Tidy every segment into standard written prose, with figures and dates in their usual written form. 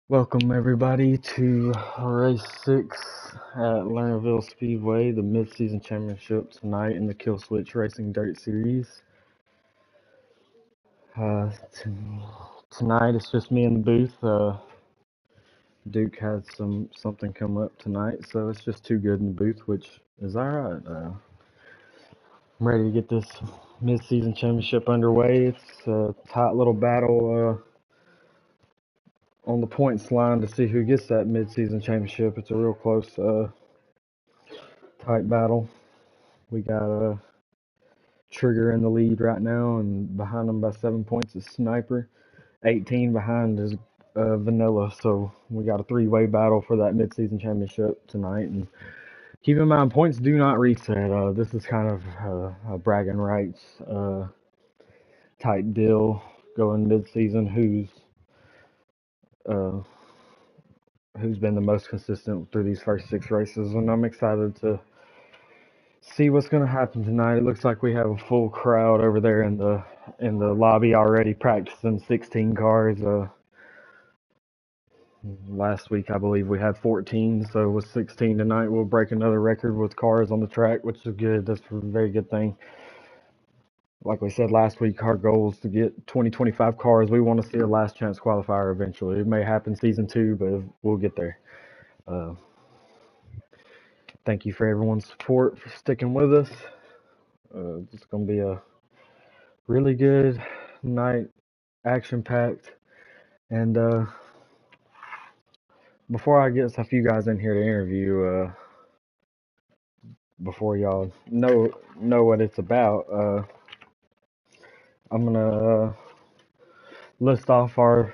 Welcome everybody to race 6 at Lernerville Speedway, the mid-season championship tonight in the Kill Switch Racing Dirt Series. Uh, t- Tonight it's just me in the booth. Duke had something come up tonight, so it's just too good in the booth, which is alright. I'm ready to get this mid-season championship underway. It's a tight little battle on the points line to see who gets that mid-season championship. It's a real close, tight battle. We got Trigger in the lead right now, and behind him by 7 points is Sniper. 18 behind is Vanilla. So we got a three-way battle for that mid-season championship tonight. And keep in mind, points do not reset. This is kind of a bragging rights type deal going mid-season. Uh, who's been the most consistent through these first 6 races? And I'm excited to see what's going to happen tonight. It looks like we have a full crowd over there in the lobby already practicing 16 cars. Last week I believe we had 14, so with 16 tonight we'll break another record with cars on the track, which is good. That's a very good thing. Like we said last week, our goal is to get 20-25 cars. We want to see a last chance qualifier eventually. It may happen season 2, but we'll get there. Uh, Thank you for everyone's support for sticking with us. It's going to be a really good night, action packed. And before I get a few guys in here to interview, before y'all know what it's about, I'm gonna list off our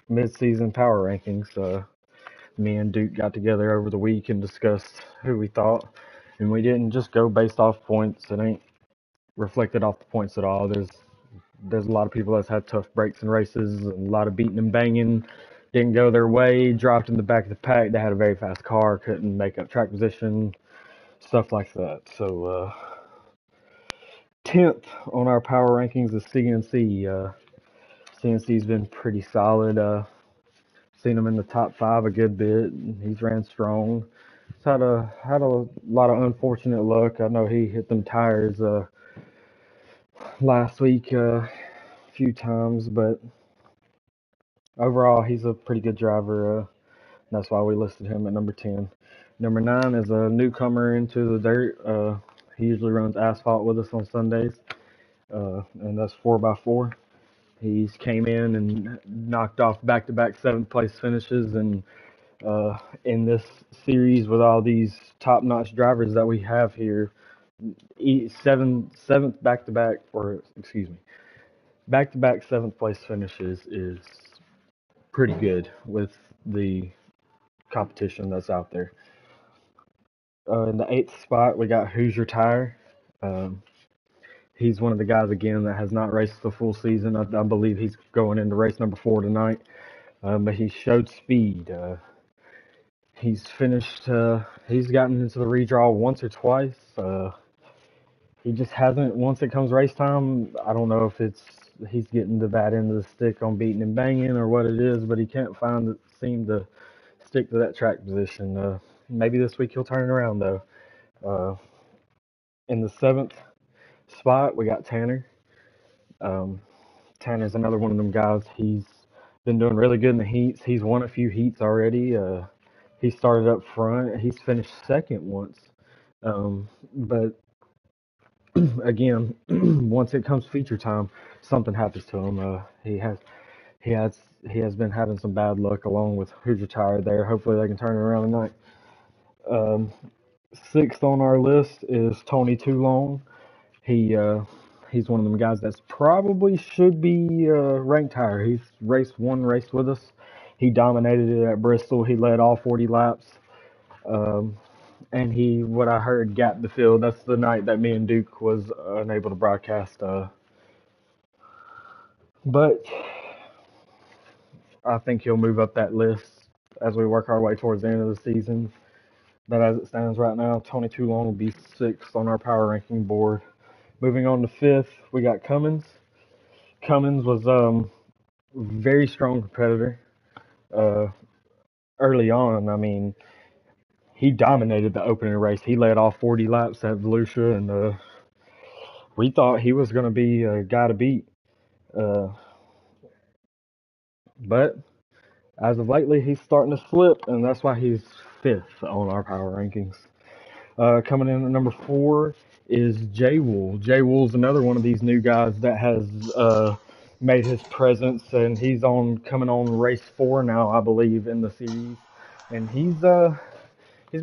mid-season power rankings. Me and Duke got together over the week and discussed who we thought, and we didn't just go based off points. It ain't reflected off the points at all. There's a lot of people that's had tough breaks in races, and a lot of beating and banging. Didn't go their way, dropped in the back of the pack. They had a very fast car, couldn't make up track position, stuff like that. So 10th on our power rankings is CNC. CNC's been pretty solid. Seen him in the top 5 a good bit. He's ran strong. He's had a lot of unfortunate luck. I know he hit them tires last week a few times, but overall he's a pretty good driver. That's why we listed him at number 10. Number 9 is a newcomer into the dirt. He usually runs asphalt with us on Sundays, and that's 4x4. He's came in and knocked off back-to-back 7th place finishes, and in this series with all these top-notch drivers that we have here, seventh back-to-back, or excuse me, back-to-back 7th place finishes is pretty good with the competition that's out there. In the 8th spot, we got Hoosier Tire. Um, he's one of the guys again that has not raced the full season. I believe he's going into race number 4 tonight. But he showed speed. He's finished. He's gotten into the redraw once or twice. He just hasn't. Once it comes race time, I don't know if it's he's getting the bad end of the stick on beating and banging or what it is, but he can't seem to stick to that track position. Maybe this week he'll turn it around though. Uh, in the 7th spot, we got Tanner. Um, Tanner's another one of them guys. He's been doing really good in the heats. He's won a few heats already. He started up front. He's finished second once. But again, once it comes feature time, something happens to him. He has he has been having some bad luck along with Hoosier Tire there. Hopefully they can turn it around tonight. Um, 6th on our list is Tony Toulon. He he's one of them guys that's probably should be ranked higher. He's raced one race with us. He dominated it at Bristol. He led all 40 laps. Um, and he, what I heard, gapped the field. That's the night that me and Duke was unable to broadcast. But I think he'll move up that list as we work our way towards the end of the season. But as it stands right now, Tony Toulon will be 6th on our power ranking board. Moving on to 5th, we got Cummins. Cummins was very strong competitor. Uh, early on. I mean, he dominated the opening race. He led all 40 laps at Volusia, and we thought he was going to be a guy to beat. Uh, but as of lately, he's starting to slip, and that's why he's fifth on our power rankings. Coming in at number 4 is J Wool. J Wool's another one of these new guys that has made his presence, and he's on coming on race 4 now, I believe, in the series. And he's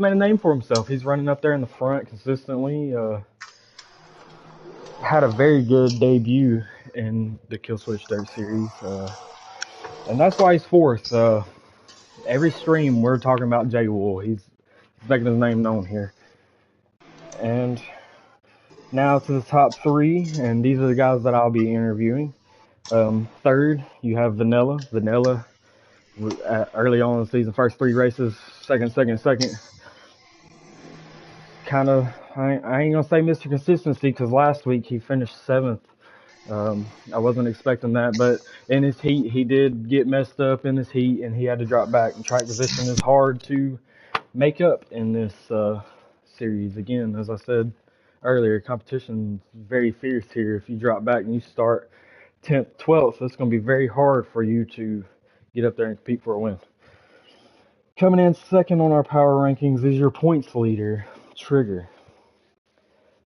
made a name for himself. He's running up there in the front consistently. Had a very good debut in the Kill Switch Dirt series, and that's why he's fourth. Every stream we're talking about J Wool. He's making his name known here. And now to the top 3, and these are the guys that I'll be interviewing. Third, you have Vanilla. Vanilla, early on in the season, first 3 races, second. Kind of, I ain't gonna say Mr. Consistency because last week he finished 7th. I wasn't expecting that, but in his heat, he did get messed up in his heat, and he had to drop back. And track position is hard to make up in this series. Again, as I said earlier, competition's very fierce here. If you drop back and you start 10th, 12th, it's going to be very hard for you to get up there and compete for a win. Coming in second on our power rankings is your points leader, Trigger.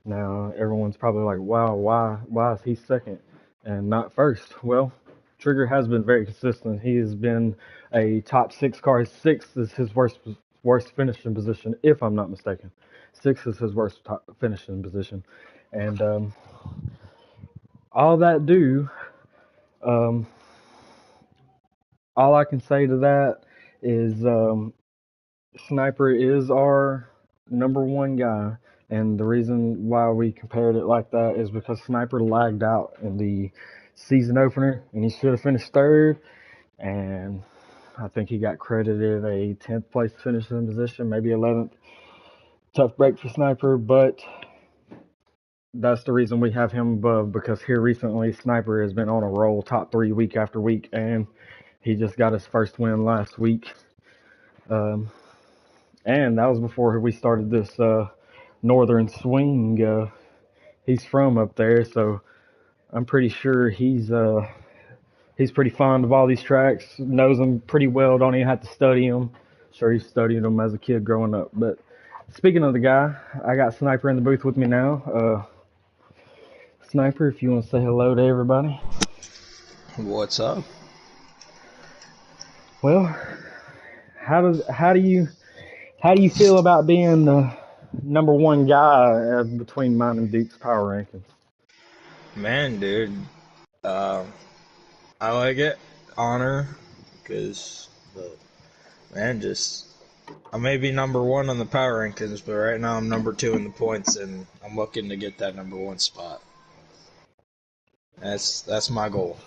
Now, everyone's probably like, wow, why is he second and not first? Well, Trigger has been very consistent. He has been a top 6 car. 6 is his worst finishing position, if I'm not mistaken. 6 is his worst finishing position. And all that do, um, all I can say to that is Sniper is our number 1 guy. And the reason why we compared it like that is because Sniper lagged out in the season opener, and he should have finished 3rd. And I think he got credited a 10th place finishing position, maybe 11th. Tough break for Sniper, but that's the reason we have him above, because here recently Sniper has been on a roll, top 3 week after week, and he just got his first win last week. And that was before we started this northern swing. He's from up there, so I'm pretty sure he's pretty fond of all these tracks, knows them pretty well, don't even have to study them. Sure, he studied them as a kid growing up. But speaking of the guy, I got Sniper in the booth with me now. Sniper, if you want to say hello to everybody. What's up? Well, how do you feel about being the number 1 guy between mine and Duke's power rankings? Man, dude, I like it. Honor, because, man, just, I may be number 1 on the power rankings, but right now I'm number 2 in the points, and I'm looking to get that number 1 spot. That's my goal.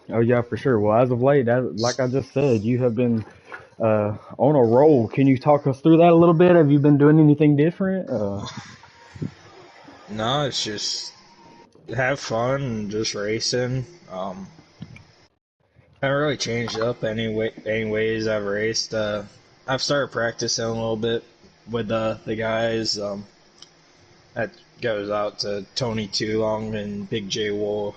Oh yeah, for sure. Well, as of late, like I just said, you have been on a roll. Can you talk us through that a little bit? Have you been doing anything different? No, it's just have fun and just racing. Haven't really changed up any ways I've raced. I've started practicing a little bit with the guys. That goes out to Tony Too Long and Big J Wool.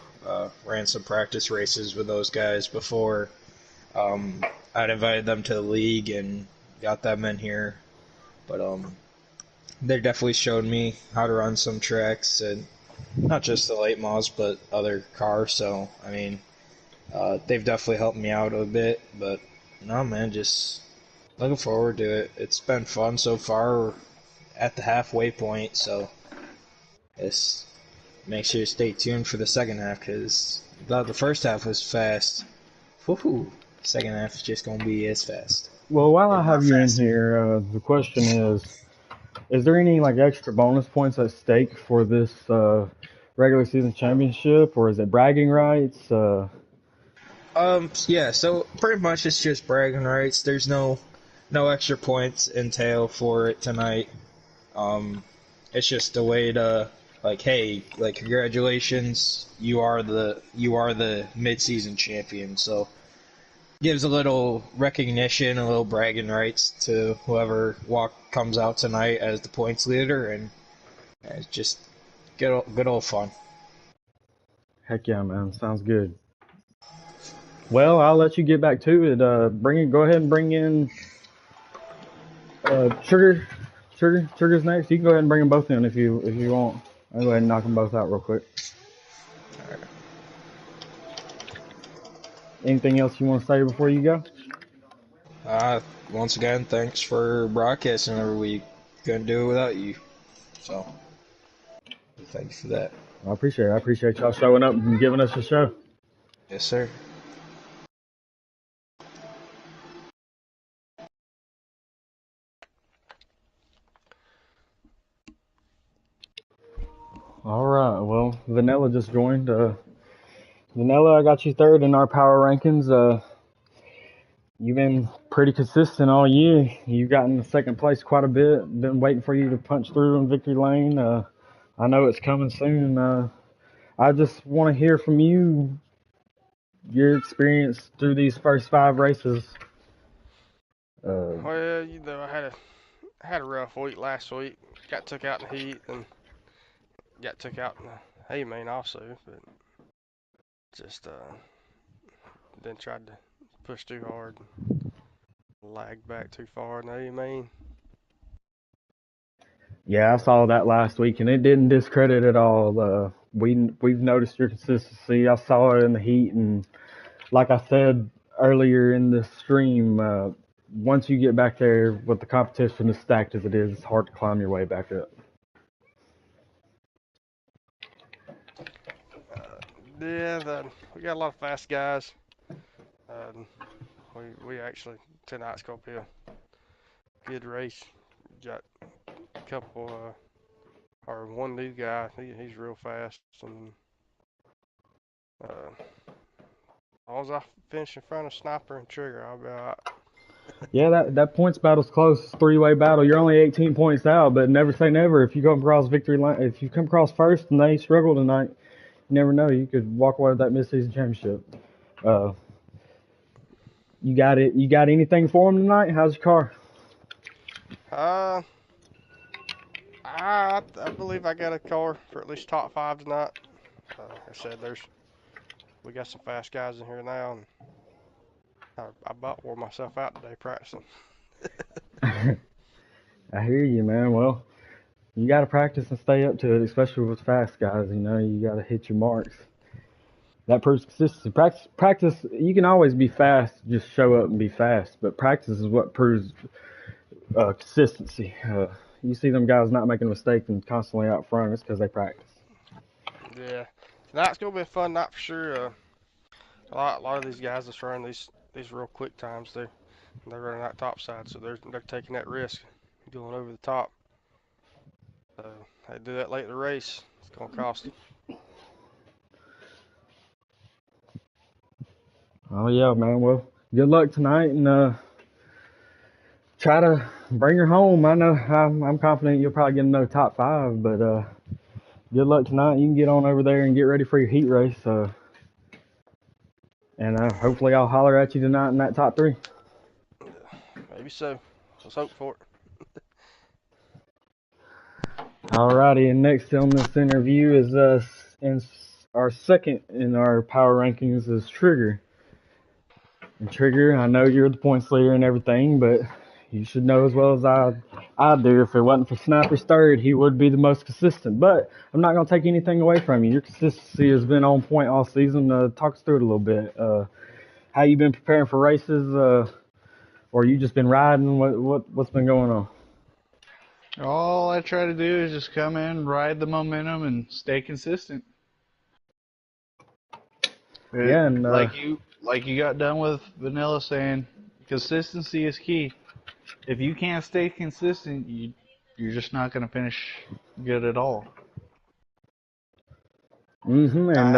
Ran some practice races with those guys before. I'd invited them to the league and got them in here. But they definitely showed me how to run some tracks, and not just the late models, but other cars. So, I mean, they've definitely helped me out a bit. But, no, man, just looking forward to it. It's been fun so far. We're at the halfway point, so just make sure you stay tuned for the second half, because the first half was fast. Woohoo! Second half is just going to be as fast. Well, while I have you in here, the question is there any like extra bonus points at stake for this regular season championship, or is it bragging rights? Yeah, so pretty much it's just bragging rights. There's no extra points entail for it tonight. It's just a way to, like, hey, like, congratulations, you are the mid-season champion. So gives a little recognition, a little bragging rights to whoever comes out tonight as the points leader, and it's just good old fun. Heck yeah, man. Sounds good. Well, I'll let you get back to it. Go ahead and bring in Sugar. Sugar's next. You can go ahead and bring them both in if you want. I'll go ahead and knock them both out real quick. Anything else you want to say before you go? Once again, thanks for broadcasting every week. Couldn't do it without you. So, thanks for that. I appreciate it. I appreciate y'all showing up and giving us a show. Yes, sir. All right. Well, Vanilla just joined. Vanilla, I got you third in our power rankings. You've been pretty consistent all year. You've gotten the second place quite a bit. Been waiting for you to punch through in victory lane. I know it's coming soon. I just want to hear from you, your experience through these first 5 races. Well, I had a rough week last week. Got took out in the heat and got took out in the hay main also, but just then tried to push too hard and lagged back too far in the hay main. Yeah, I saw that last week, and it didn't discredit at all. We've noticed your consistency. I saw it in the heat, and like I said earlier in the stream, once you get back there with the competition as stacked as it is, it's hard to climb your way back up. Yeah, we got a lot of fast guys. We actually tonight's gonna be a good race. Got a couple or one new guy. He's real fast, and as long as I finish in front of Sniper and Trigger, I'll be alright. Yeah, that points battle's close. It's a 3-way battle. You're only 18 points out, but never say never. If you come across victory line, if you come across first and they struggle tonight, you never know. You could walk away with that mid-season championship. Uh, you got it. You got anything for them tonight? How's your car? I believe I got a car for at least top 5 tonight. Like I said, we got some fast guys in here now, and I about wore myself out today practicing. I hear you, man. Well, you got to practice and stay up to it, especially with fast guys. You know, you got to hit your marks. That proves consistency. Practice. You can always be fast. Just show up and be fast. But practice is what proves consistency. You see them guys not making a mistake and constantly out front. It's because they practice. Yeah, tonight's gonna be a fun night for sure. A lot of these guys that's running these real quick times, they're running that top side, so they're taking that risk, going over the top. They do that late in the race. It's gonna cost them. Oh yeah, man. Well, good luck tonight, and try to bring her home. I know I'm confident you'll probably get another top 5, but good luck tonight. You can get on over there and get ready for your heat race. And hopefully I'll holler at you tonight in that top 3. Maybe so. Let's hope for it. Alrighty, and next on this interview is in our second in our power rankings is Trigger. And Trigger, I know you're the points leader and everything, but you should know as well as I do. If it wasn't for Sniper's third, he would be the most consistent. But I'm not gonna take anything away from you. Your consistency has been on point all season. Talk us through it a little bit. How you been preparing for races, or you just been riding? What's been going on? All I try to do is just come in, ride the momentum, and stay consistent. Yeah, and like you got done with Vanilla saying, consistency is key. If you can't stay consistent, you're just not going to finish good at all. And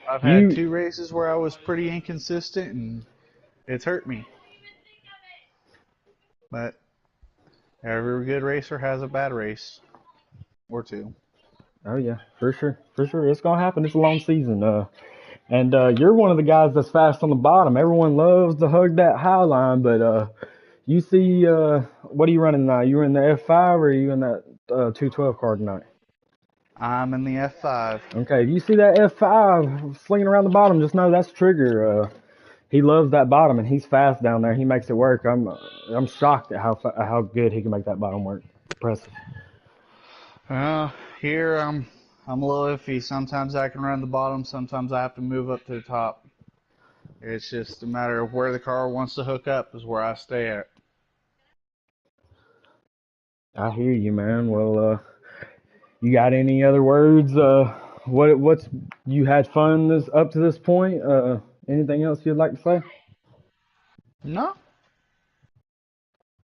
I've had 2 races where I was pretty inconsistent, and it's hurt me. But every good racer has a bad race or 2. Oh yeah, for sure, it's gonna happen. It's a long season. And you're one of the guys that's fast on the bottom. Everyone loves to hug that high line, but you see, what are you running now? You in the F5 or are you in that 212 car tonight? I'm in the F5. Okay, if you see that F5 slinging around the bottom, just know that's Trigger. He loves that bottom, and he's fast down there. He makes it work. I'm shocked at how good he can make that bottom work. Impressive. Here I'm a little iffy. Sometimes I can run the bottom. Sometimes I have to move up to the top. It's just a matter of where the car wants to hook up is where I stay at. I hear you, man. Well, you got any other words? What's you had fun this up to this point? Anything else you'd like to say? No,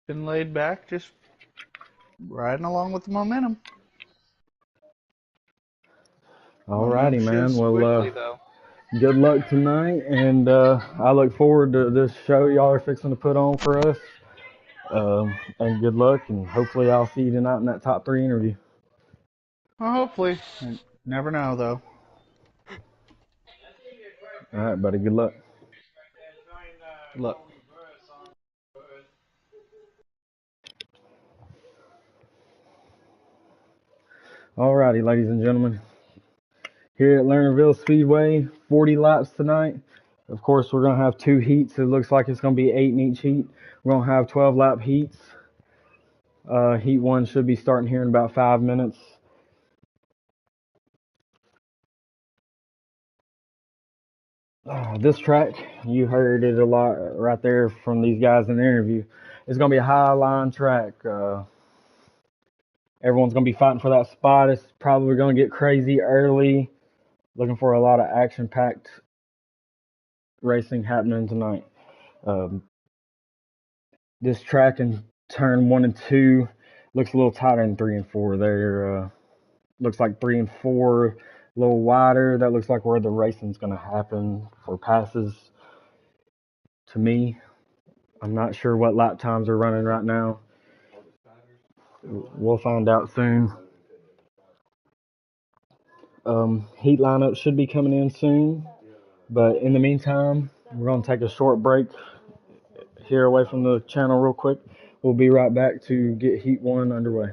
been laid back, just riding along with the momentum. Momentum Alrighty, man. shifts Well, quickly though. good luck tonight, and I look forward to this show y'all are fixing to put on for us. And good luck, and hopefully I'll see you tonight in that top 3 interview. Well, hopefully. Never know though. All right, buddy. Good luck. Look. Alrighty, ladies and gentlemen. Here at Lernerville Speedway, 40 laps tonight. Of course, we're going to have 2 heats. It looks like it's going to be 8 in each heat. We're going to have 12 lap heats. Heat 1 should be starting here in about 5 minutes. This track, you heard it a lot right there from these guys in the interview. It's going to be a high line track. Everyone's going to be fighting for that spot. It's probably going to get crazy early. Looking for a lot of action-packed racing happening tonight. This track in turn 1 and 2 looks a little tighter than 3 and 4. There looks like 3 and 4 a little wider. That looks like where the racing's going to happen for passes. To me, I'm not sure what lap times are running right now. We'll find out soon. Heat lineup should be coming in soon, but in the meantime, we're going to take a short break here away from the channel real quick. We'll be right back to get Heat 1 underway.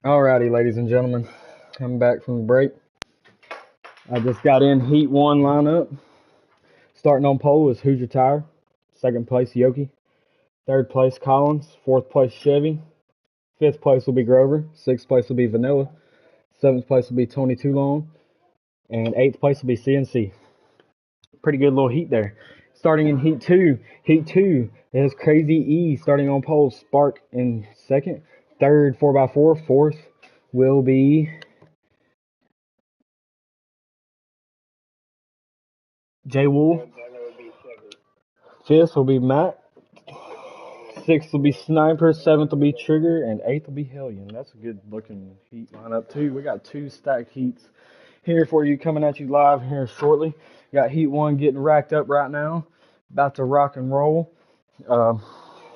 Alrighty, ladies and gentlemen, I'm back from the break. I just got in Heat 1 lineup. Starting on pole is Hoosier Tire. Second place, Yoki. Third place, Collins. Fourth place, Chevy. Fifth place will be Grover. Sixth place will be Vanilla. Seventh place will be Tony Toulon. And eighth place will be CNC. Pretty good little heat there. Starting in Heat 2. Heat 2 is Crazy E starting on pole. Spark in second. Third, 4x4. Fourth will be J Wool. Fifth will be Matt. Sixth will be Sniper. Seventh will be Trigger. And eighth will be Hellion. That's a good looking heat lineup, too. We got two stacked heats here for you, coming at you live here shortly. Got Heat 1 getting racked up right now. About to rock and roll.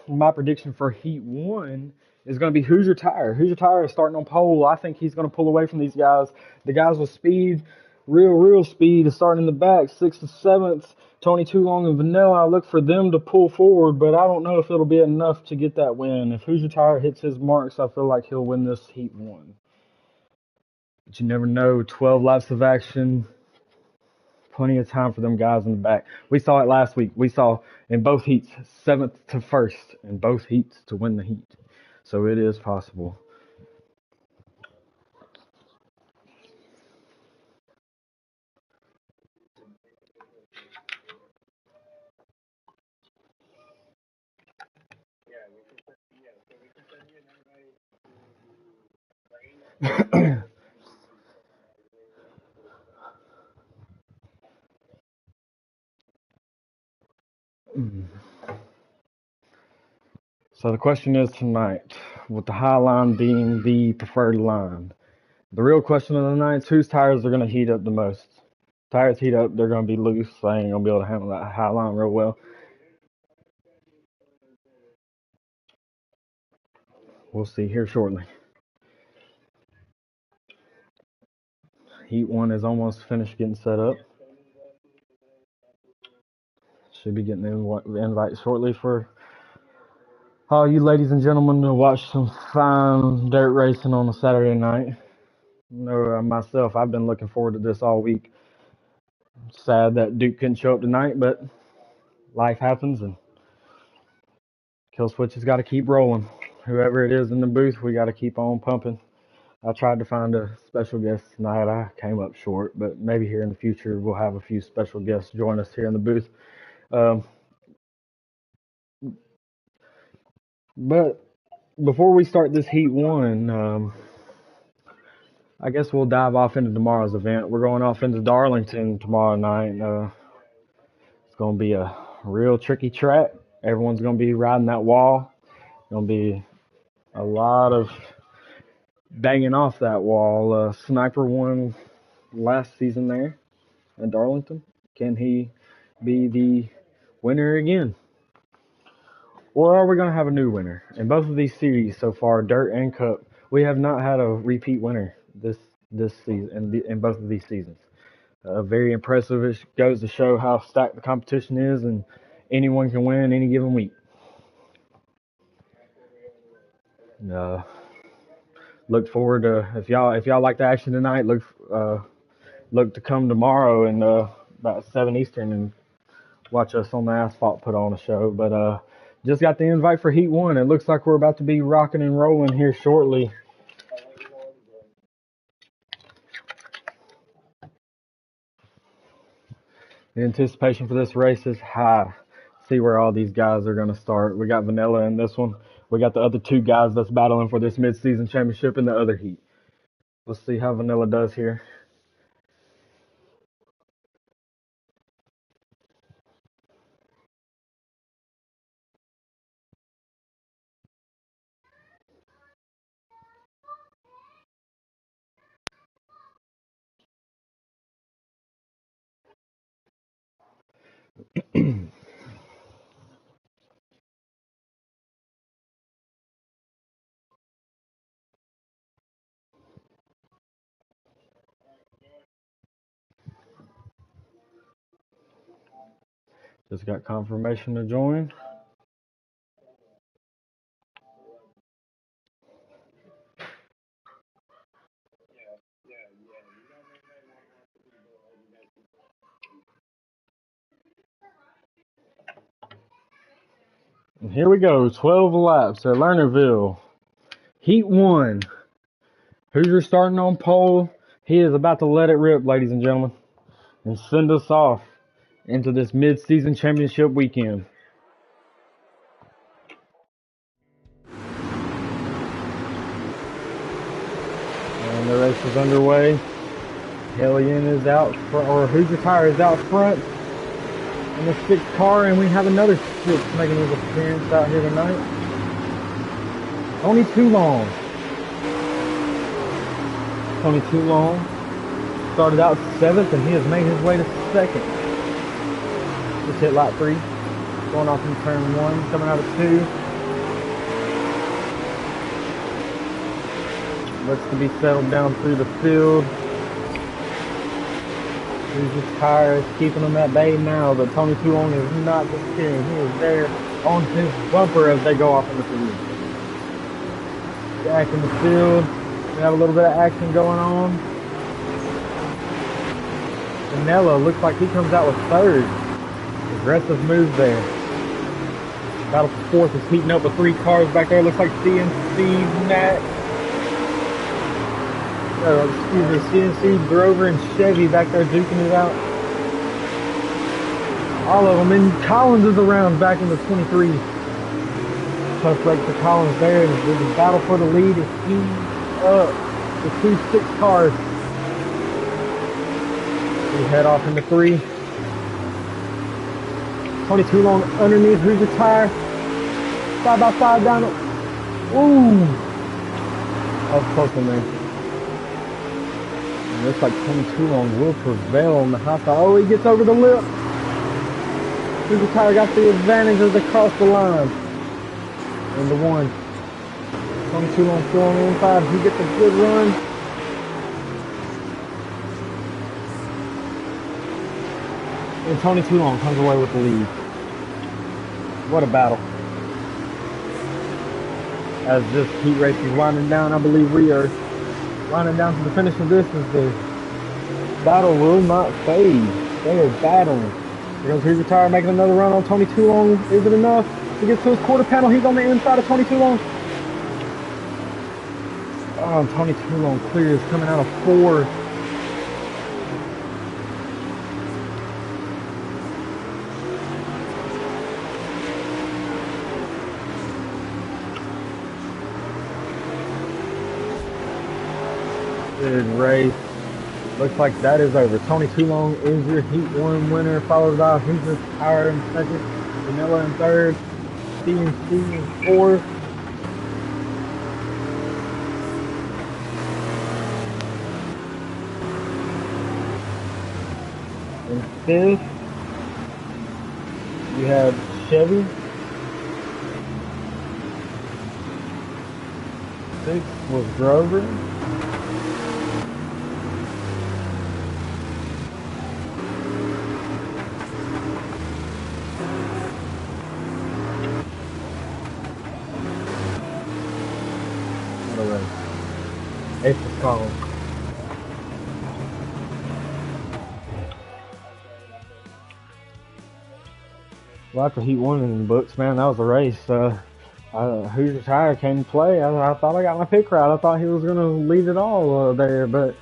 My prediction for Heat 1 is going to be Hoosier Tire. Hoosier Tire is starting on pole. I think he's going to pull away from these guys. The guys with speed, real speed, is starting in the back. 6th to 7th, Tony Toulon and Vanilla. I look for them to pull forward, but I don't know if it'll be enough to get that win. If Hoosier Tire hits his marks, I feel like he'll win this Heat 1. But you never know. 12 laps of action. Plenty of time for them guys in the back. We saw it last week. We saw in both heats, 7th to 1st in both heats to win the heat. So it is possible. So the question is tonight, with the high line being the preferred line, the real question of the night is whose tires are going to heat up the most. Tires heat up, they're going to be loose. So I ain't going to be able to handle that high line real well. We'll see here shortly. Heat 1 is almost finished getting set up. Should be getting the invite shortly for all you ladies and gentlemen to watch some fine dirt racing on a Saturday night. Myself, I've been looking forward to this all week. Sad that Duke couldn't show up tonight, but life happens and Kill Switch has got to keep rolling. Whoever it is in the booth, we got to keep on pumping. I tried to find a special guest tonight. I came up short, but maybe here in the future we'll have a few special guests join us here in the booth. But before we start this Heat 1, I guess we'll dive off into tomorrow's event. We're going off into Darlington tomorrow night. It's going to be a real tricky track. Everyone's going to be riding that wall. Going to be a lot of banging off that wall. Sniper won last season there in Darlington. Can he be the winner again? Or are we going to have a new winner? In both of these series so far, Dirt and Cup, we have not had a repeat winner this season in both of these seasons. Very impressive. It goes to show how stacked the competition is, and anyone can win any given week. Look forward to if y'all like the action tonight. Look to come tomorrow and about 7 Eastern and watch us on the asphalt put on a show. But just got the invite for Heat 1. It looks like we're about to be rocking and rolling here shortly. The anticipation for this race is high. See where all these guys are going to start. We got Vanilla in this one. We got the other two guys that's battling for this mid-season championship in the other heat. Let's see how Vanilla does here. Just got confirmation to join. And here we go, 12 laps at Lernerville. Heat 1. Hoosier starting on pole. He is about to let it rip, ladies and gentlemen, and send us off into this mid-season championship weekend. And the race is underway. Hellion is out front, or Hoosier Tire is out front in the 6th car, and we have another 6 making his appearance out here tonight. Tony Too Long. Tony Too Long started out 7th, and he has made his way to 2nd. Just hit lap 3, going off in turn 1, coming out of 2. Looks to be settled down through the field. Hoosier Tire is keeping him at bay now, but Tony Too Long is not disappearing. He is there on his bumper as they go off in the field. Back in the field, we have a little bit of action going on. Vanilla looks like he comes out with 3rd. Aggressive move there. Battle for 4th is heating up with 3 cars back there. Looks like CNC, Nat. CNC, Grover, and Chevy back there duking it out. All of them. And Collins is around back in the 23. Tough break for Collins there. The battle for the lead is heating up. The 2 6 cars. We head off into 3. Tony Too Long underneath Hoosier Tire. Side by side down it. Ooh. That was close in there. Looks like Tony Too Long will prevail on the high side. Oh, he gets over the lip. Hoosier Tire got the advantage as they cross the line. Into 1. Tony Too Long still on the inside. He gets a good run. And Tony Too Long comes away with the lead. What a battle. As this heat race is winding down, I believe we are winding down to the finish of this as the battle will not fade. They are battling. Here goes Hoosier Tire making another run on Tony Too Long. Is it enough? He gets to his quarter panel. He's on the inside of Tony Too Long. Oh, Tony Too Long clears, coming out of 4. Good race. Looks like that is over. Tony Too Long is your Heat 1 winner, followed by Hoosier Tire in 2nd, Vanilla in 3rd, CNC in 4th. In 5th, you have Chevy. 6th was Grover. Eighth was Collins. Well, after Heat 1 in the books, man, that was a race. Hoosier Tire came to play. I thought I got my pick right. I thought he was going to lead it all there, but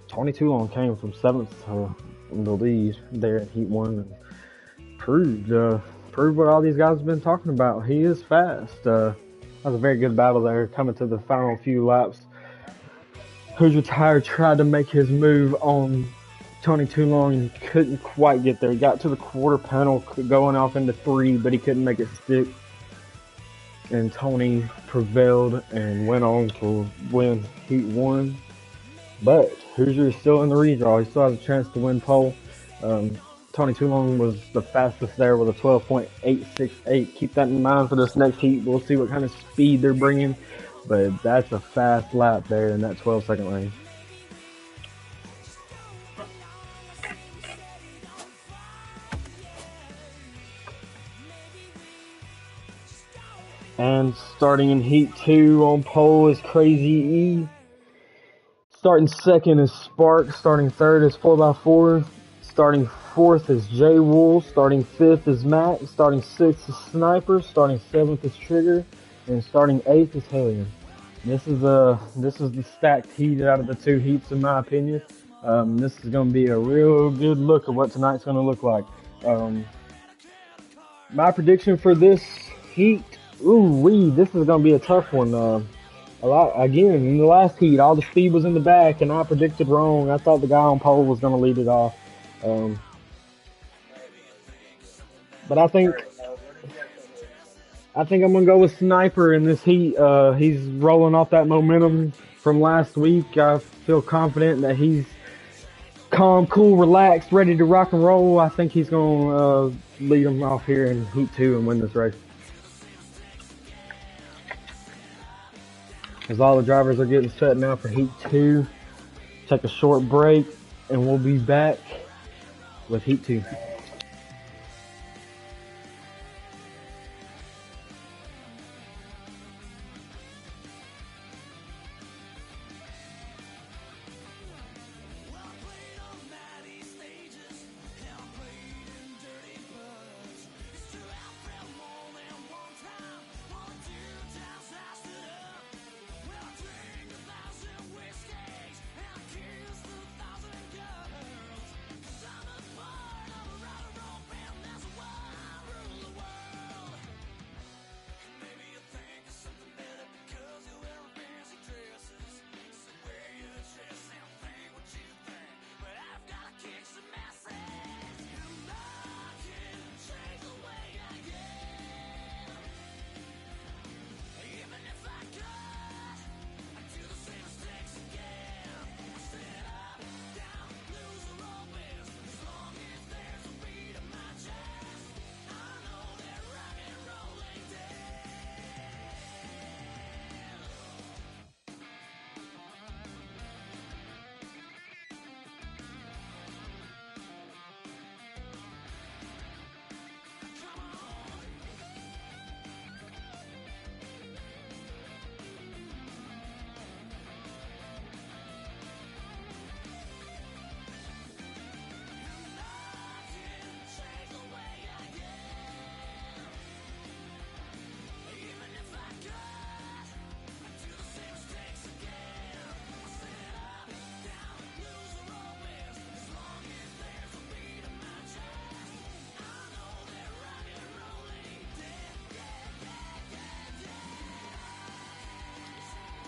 Tony Too Long came from 7th to the lead there in Heat 1 and proved what all these guys have been talking about. He is fast. That was a very good battle there, coming to the final few laps. Hoosier Tire tried to make his move on Tony Too Long and couldn't quite get there. He got to the quarter panel going off into 3, but he couldn't make it stick. And Tony prevailed and went on to win Heat 1. But Hoosier is still in the redraw. He still has a chance to win pole. Tony Too Long was the fastest there with a 12.868. Keep that in mind for this next heat. We'll see what kind of speed they're bringing. But that's a fast lap there in that 12-second range. And starting in Heat 2 on pole is Crazy E. Starting second is Spark. Starting third is 4x4. Starting 4th is J Wool. Starting 5th is Matt. Starting 6th is Sniper. Starting 7th is Trigger. And starting 8th is Hellion. This is the stacked heat out of the 2 heats, in my opinion. This is going to be a real good look at what tonight's going to look like. My prediction for this heat, this is going to be a tough one. Again, in the last heat, all the speed was in the back, and I predicted wrong. I thought the guy on pole was going to lead it off. But I think I'm going to go with Sniper in this heat. He's rolling off that momentum from last week. I feel confident that he's calm, cool, relaxed, ready to rock and roll. I think he's going to lead him off here in heat 2 and win this race. As all the drivers are getting set now for heat 2. Take a short break, and we'll be back with heat 2.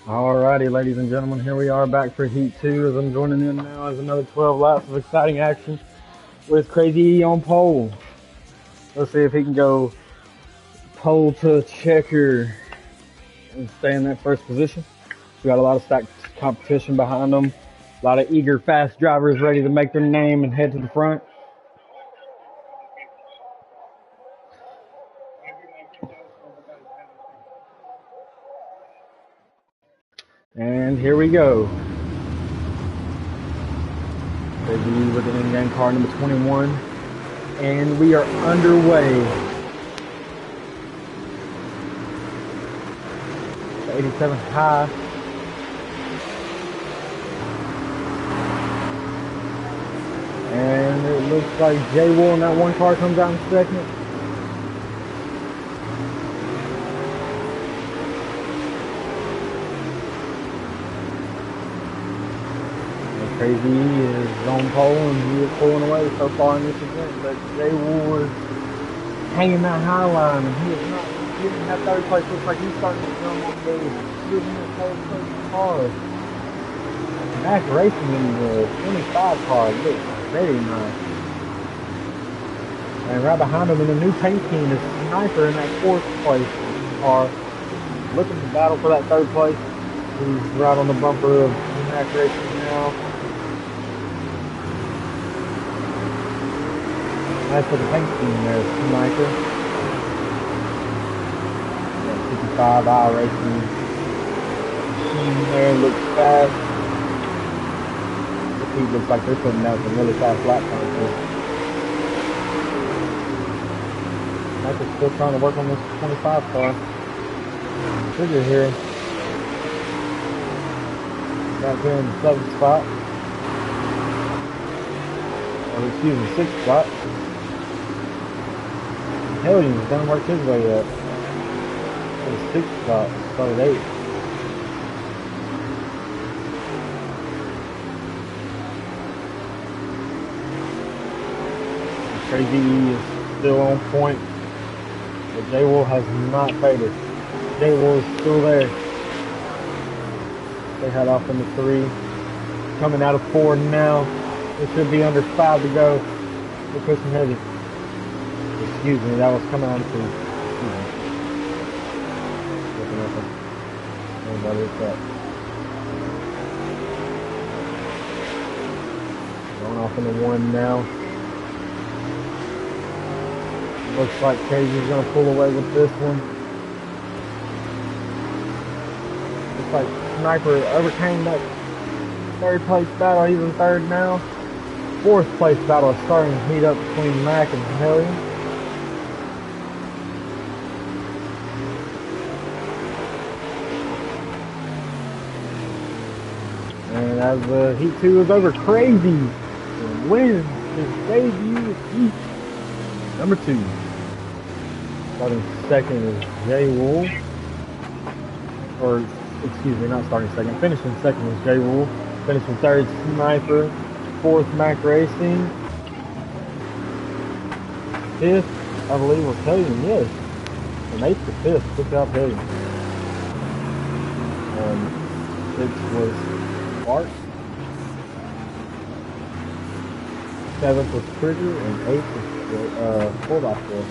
Alrighty, ladies and gentlemen, here we are back for heat 2 as I'm joining in now as another 12 laps of exciting action with Crazy E on pole. Let's see if he can go pole to checker and stay in that first position. We got a lot of stacked competition behind them. A lot of eager, fast drivers ready to make their name and head to the front. And here we go. Crazy with the in-game car number 21. And we are underway. 87 high. And it looks like J Wool in that one car comes out in second. Crazy is on pole and he is pulling away so far in this event, but J Wool is hanging that high line and he is not getting that third place. Looks like he's starting to come on the getting that third place car. Mac racing in the 25 car looks very nice. And right behind him in the new paint scheme is Sniper in that 4th place car, looking to battle for that 3rd place. He's right on the bumper of Mac racing now. As for the paint scheme, there's Sniper. 55i racing machine there, looks fast. The team looks like they're putting out some really fast lap times here. Sniper's still trying to work on this 25 car. Trigger here. Back here in the 7th spot. or excuse me, 6th spot. Hellions done worked his way up to the 6th spot, started 8th. Crazy is still on point, but J-Wool has not faded. J-Wool is still there. They head off into 3. Coming out of 4 now. It should be under 5 to go. They're pushing heavy. Excuse me, that was coming out of 2. Excuse me. Looking at them. Nobody is that. Going off into 1 now. Looks like Crazy's going to pull away with this one. Looks like Sniper overcame that 3rd place battle. He's in 3rd now. 4th place battle is starting to heat up between Mac and Hellion. And as Heat 2 is over, Crazy wins his debut Heat number 2. Starting 2nd is J-Wool. Or, excuse me, not starting 2nd. Finishing 2nd is J-Wool. Finishing 3rd, Sniper. 4th, Mac Racing. 5th, I believe, was Hellion, yes. From 8th to 5th, took out Hellion. 6th was Spark. 7th was Trigger, and 8th was 4x4.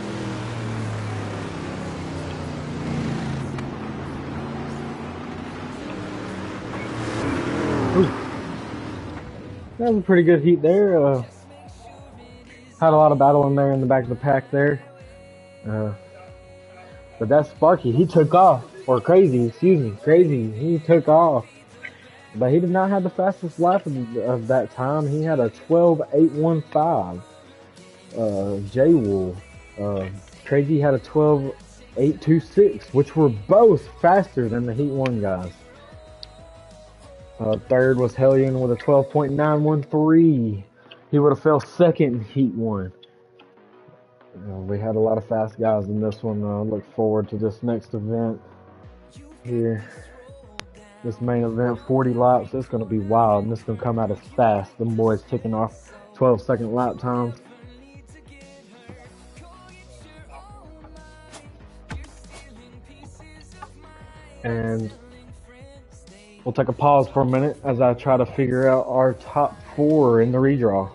That was a pretty good heat there. Had a lot of battle in there in the back of the pack there. But that Sparky, he took off. Or Crazy, excuse me. Crazy, he took off. But he did not have the fastest lap of that time. He had a 12.815. J-Wool. Crazy had a 12.826, which were both faster than the Heat 1 guys. 3rd was Hellion with a 12.913. He would have fell 2nd in Heat 1. We had a lot of fast guys in this one. Look forward to this next event here. This main event, 40 laps. It's going to be wild, and it's going to come out as fast. Them boys ticking off 12-second lap times. And we'll take a pause for a minute as I try to figure out our top 4 in the redraw.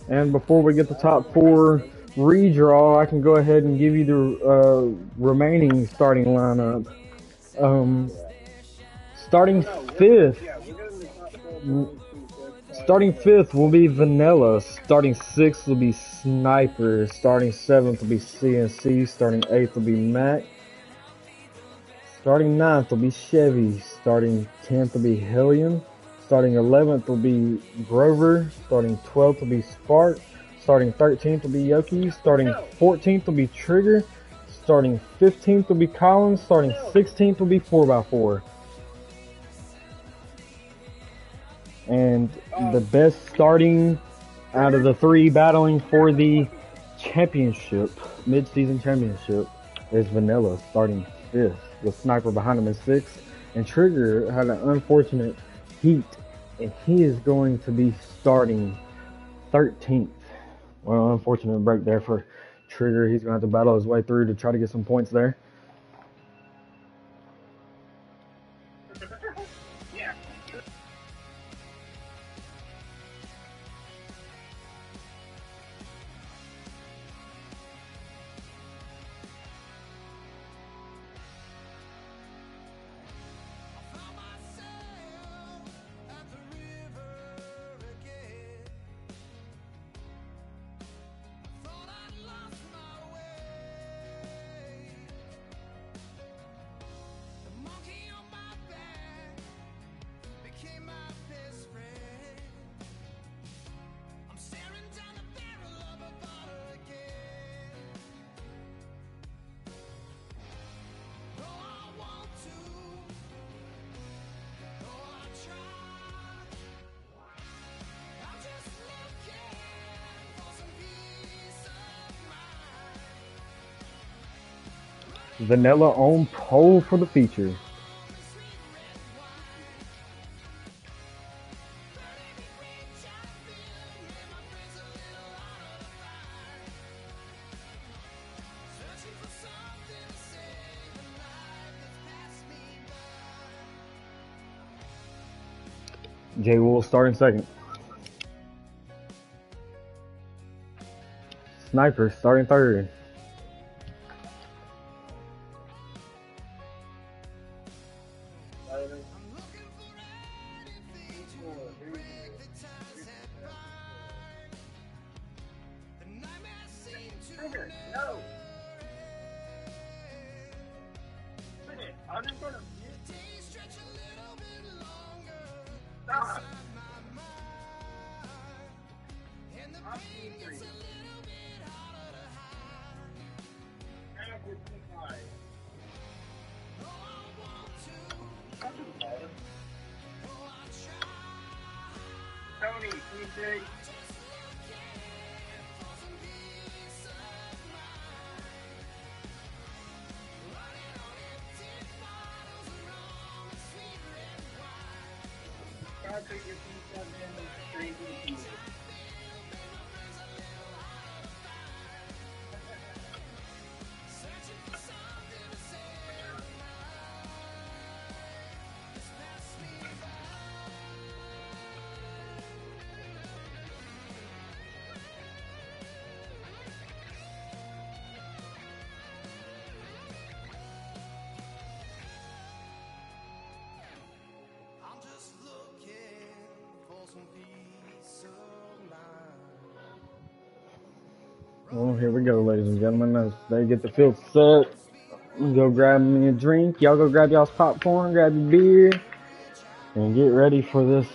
And before we get the top 4 redraw, I can go ahead and give you the remaining starting lineup. Starting fifth will be Vanilla. Starting 6th will be Sniper. Starting 7th will be CNC. Starting 8th will be Mac. Starting 9th will be Chevy. Starting 10th will be Hellion. Starting 11th will be Grover. Starting 12th will be Spark. Starting 13th will be Yoki. Starting 14th will be Trigger. Starting 15th will be Collins. Starting 16th will be 4x4. And the best starting out of the 3 battling for the championship, mid-season championship, is Vanilla, starting 5th, with Sniper behind him in 6th. And Trigger had an unfortunate heat, and he is going to be starting 13th. Well, unfortunate break there for Trigger. He's going to have to battle his way through to try to get some points there. Vanilla on pole for the feature. J Wool starting second. Sniper starting third. Well, here we go, ladies and gentlemen. As they get the field set, go grab me a drink. Y'all go grab y'all's popcorn, grab your beer, and get ready for this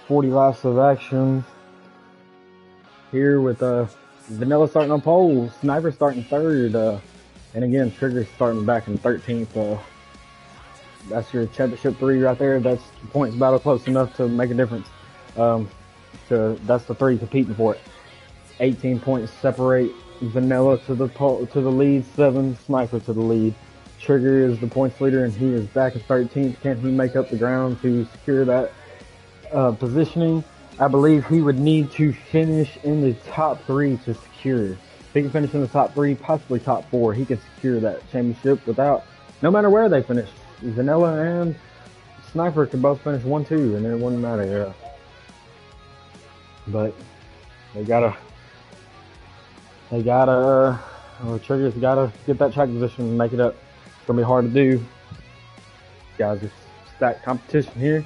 40 laps of action. Here with Vanilla starting on pole, Sniper starting third, and again, Trigger starting back in 13th. That's your championship 3 right there. That's the points battle close enough to make a difference. That's the 3 competing for it. 18 points separate Vanilla to the lead, 7 Sniper to the lead. Trigger is the points leader, and he is back in 13th. Can he make up the ground to secure that positioning? I believe he would need to finish in the top 3 to secure. If he can finish in the top 3, possibly top 4, he can secure that championship no matter where they finish. Vanilla and Sniper could both finish 1-2, and it wouldn't matter. But Trigger's gotta get that track position and make it up. It's gonna be hard to do. Guys, it's stacked competition here,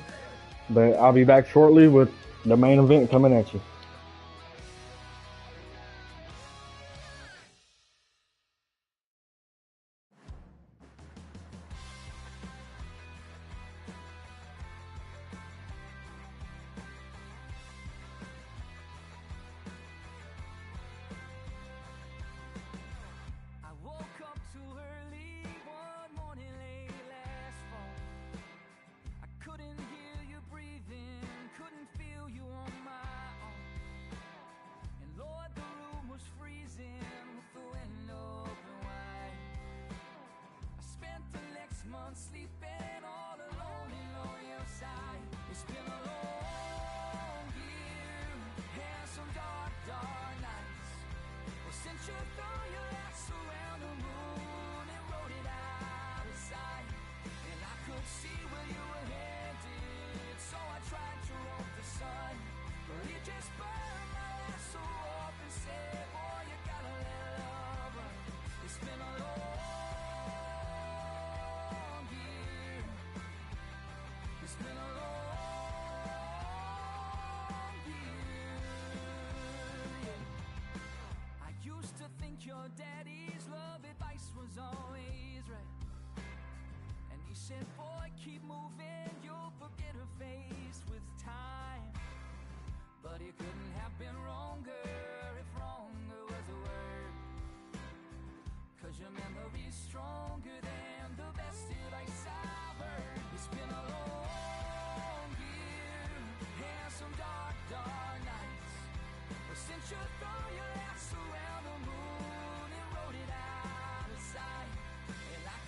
but I'll be back shortly with the main event coming at you. Sleeping all alone and on your side. It's been a long year and some dark, dark nights. Well, since you threw your lasso around the moon and rode it out of sight, and I could see where you were headed, so I tried to rope the sun, but it just burned my lasso up and said, boy, you gotta let love run. It's been a long It's been a long year, yeah. I used to think your daddy's love advice was always right, and he said, boy, keep moving, you'll forget her face with time. But it couldn't have been wronger if wronger was a word, 'cause your memory's stronger than the best advice I've heard. It's been a long some dark, dark nights. But since you threw your lasso around the moon and rode it out of sight, and I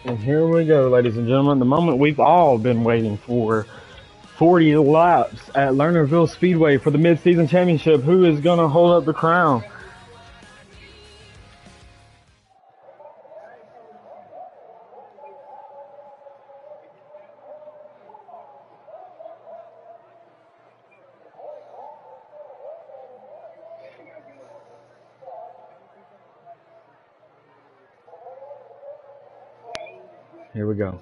And here we go, ladies and gentlemen, the moment we've all been waiting for. 40 laps at Lernerville Speedway for the mid-season championship. Who is going to hold up the crown? Here we go.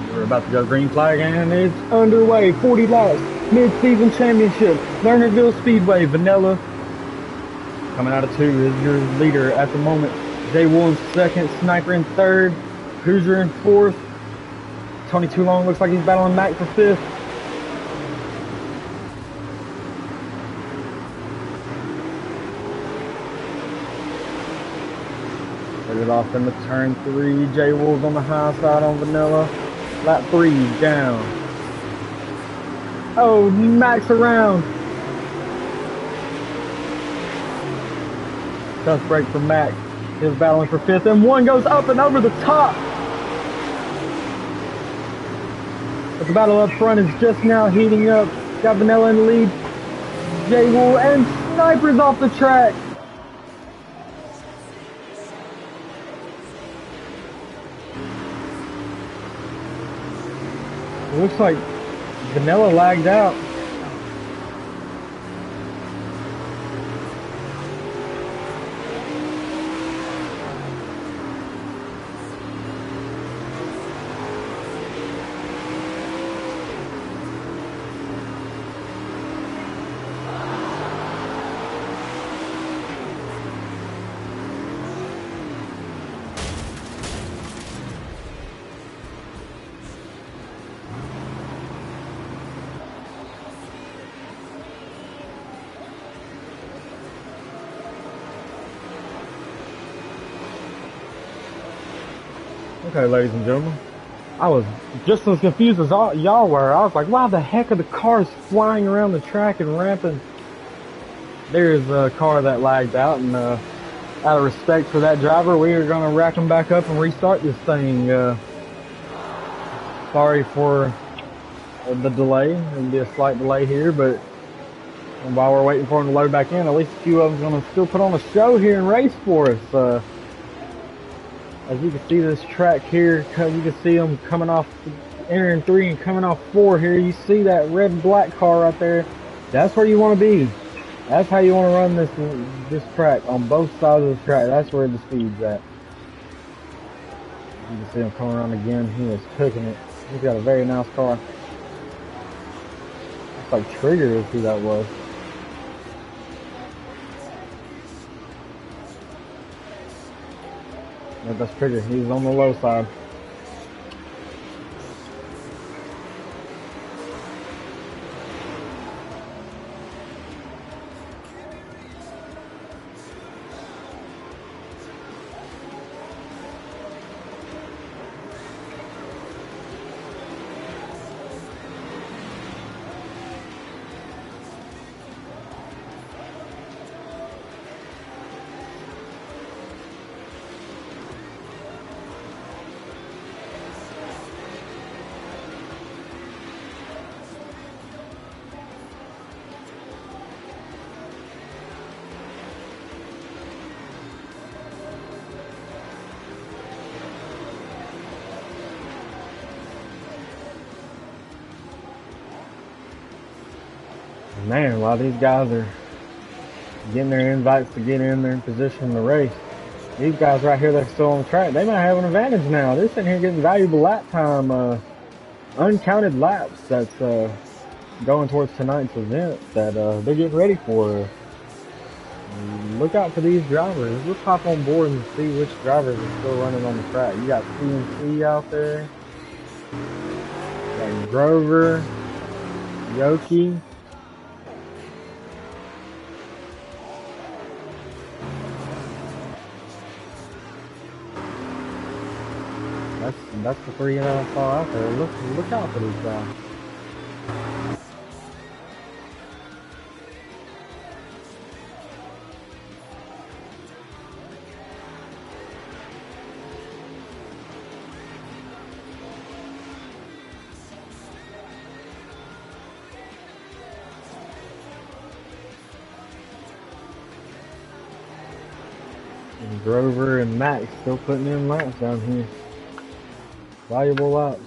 We're about to go green flag and it's underway. 40 laps, mid-season championship, Lernerville Speedway. Vanilla coming out of 2 is your leader at the moment. Jay Williams second, Sniper in third, Hoosier in fourth. Tony Too Long looks like he's battling Mac for fifth. Set it off into turn 3. Jay Wolves on the high side on Vanilla. Lap 3 down. Oh, Max around. Tough break for Mac. He's battling for fifth, and one goes up and over the top. But the battle up front is just now heating up. Got Vanilla in the lead. Jay Wool and Sniper's off the track. It looks like Vanilla lagged out. Okay, ladies and gentlemen, I was just as confused as y'all were. I was like, why the heck are the cars flying around the track and ramping? There's a car that lagged out, and out of respect for that driver, we are going to rack him back up and restart this thing. Sorry for the delay. There'll be a slight delay here, but while we're waiting for him to load back in, at least a few of them's going to still put on a show here and race for us. As you can see this track here, you can see them coming off, entering 3 and coming off 4 here. You see that red and black car right there. That's where you want to be. That's how you want to run this track, on both sides of the track. That's where the speed's at. You can see him coming around again. He is cooking it. He's got a very nice car. Looks like Trigger is who that was. Yeah, that's Trigger. He's on the low side. Man, while these guys are getting their invites to get in their position to race, these guys right here that are still on the track, they might have an advantage now. They're sitting here getting valuable lap time, uncounted laps that's going towards tonight's event that they're getting ready for. Look out for these drivers. Let's hop on board and see which drivers are still running on the track. You got CNC out there, you got Grover, Yoki. That's the 3 that I saw out there. Look out for these guys. Grover and Max still putting in laps down here. Valuable laps.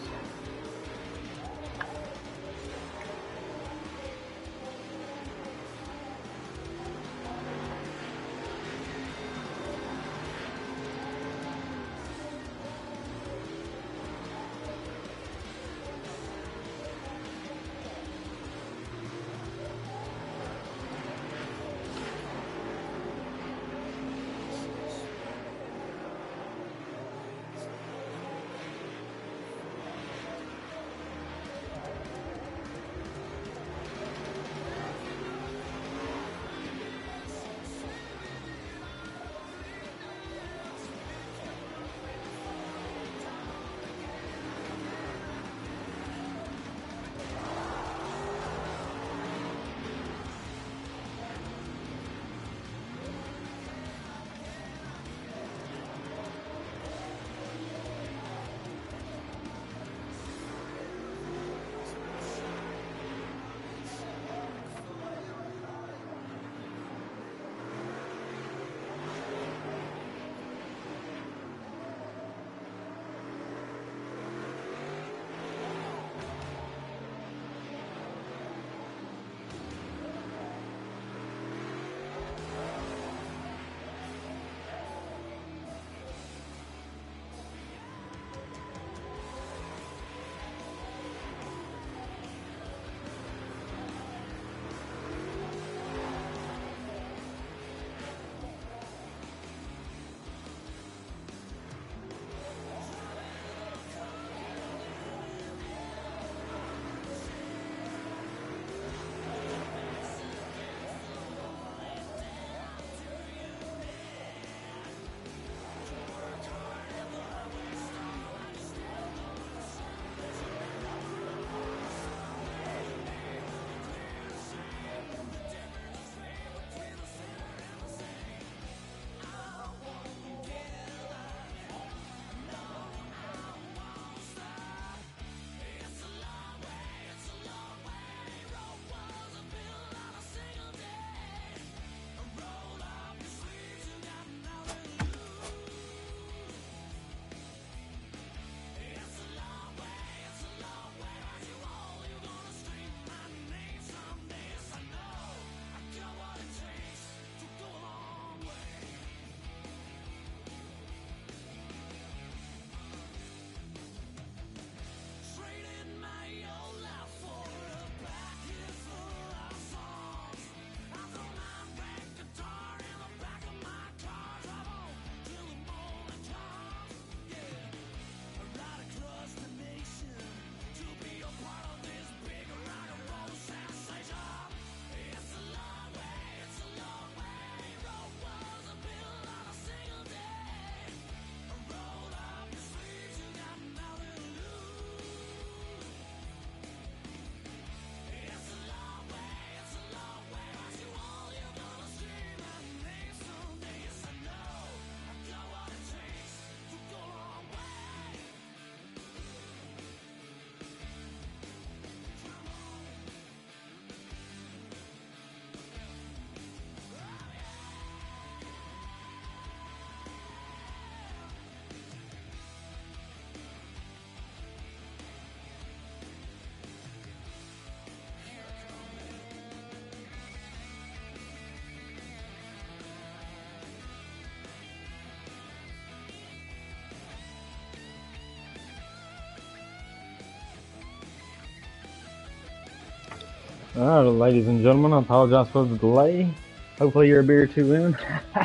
Alright, ladies and gentlemen, I apologize for the delay. Hopefully you're a beer or two in.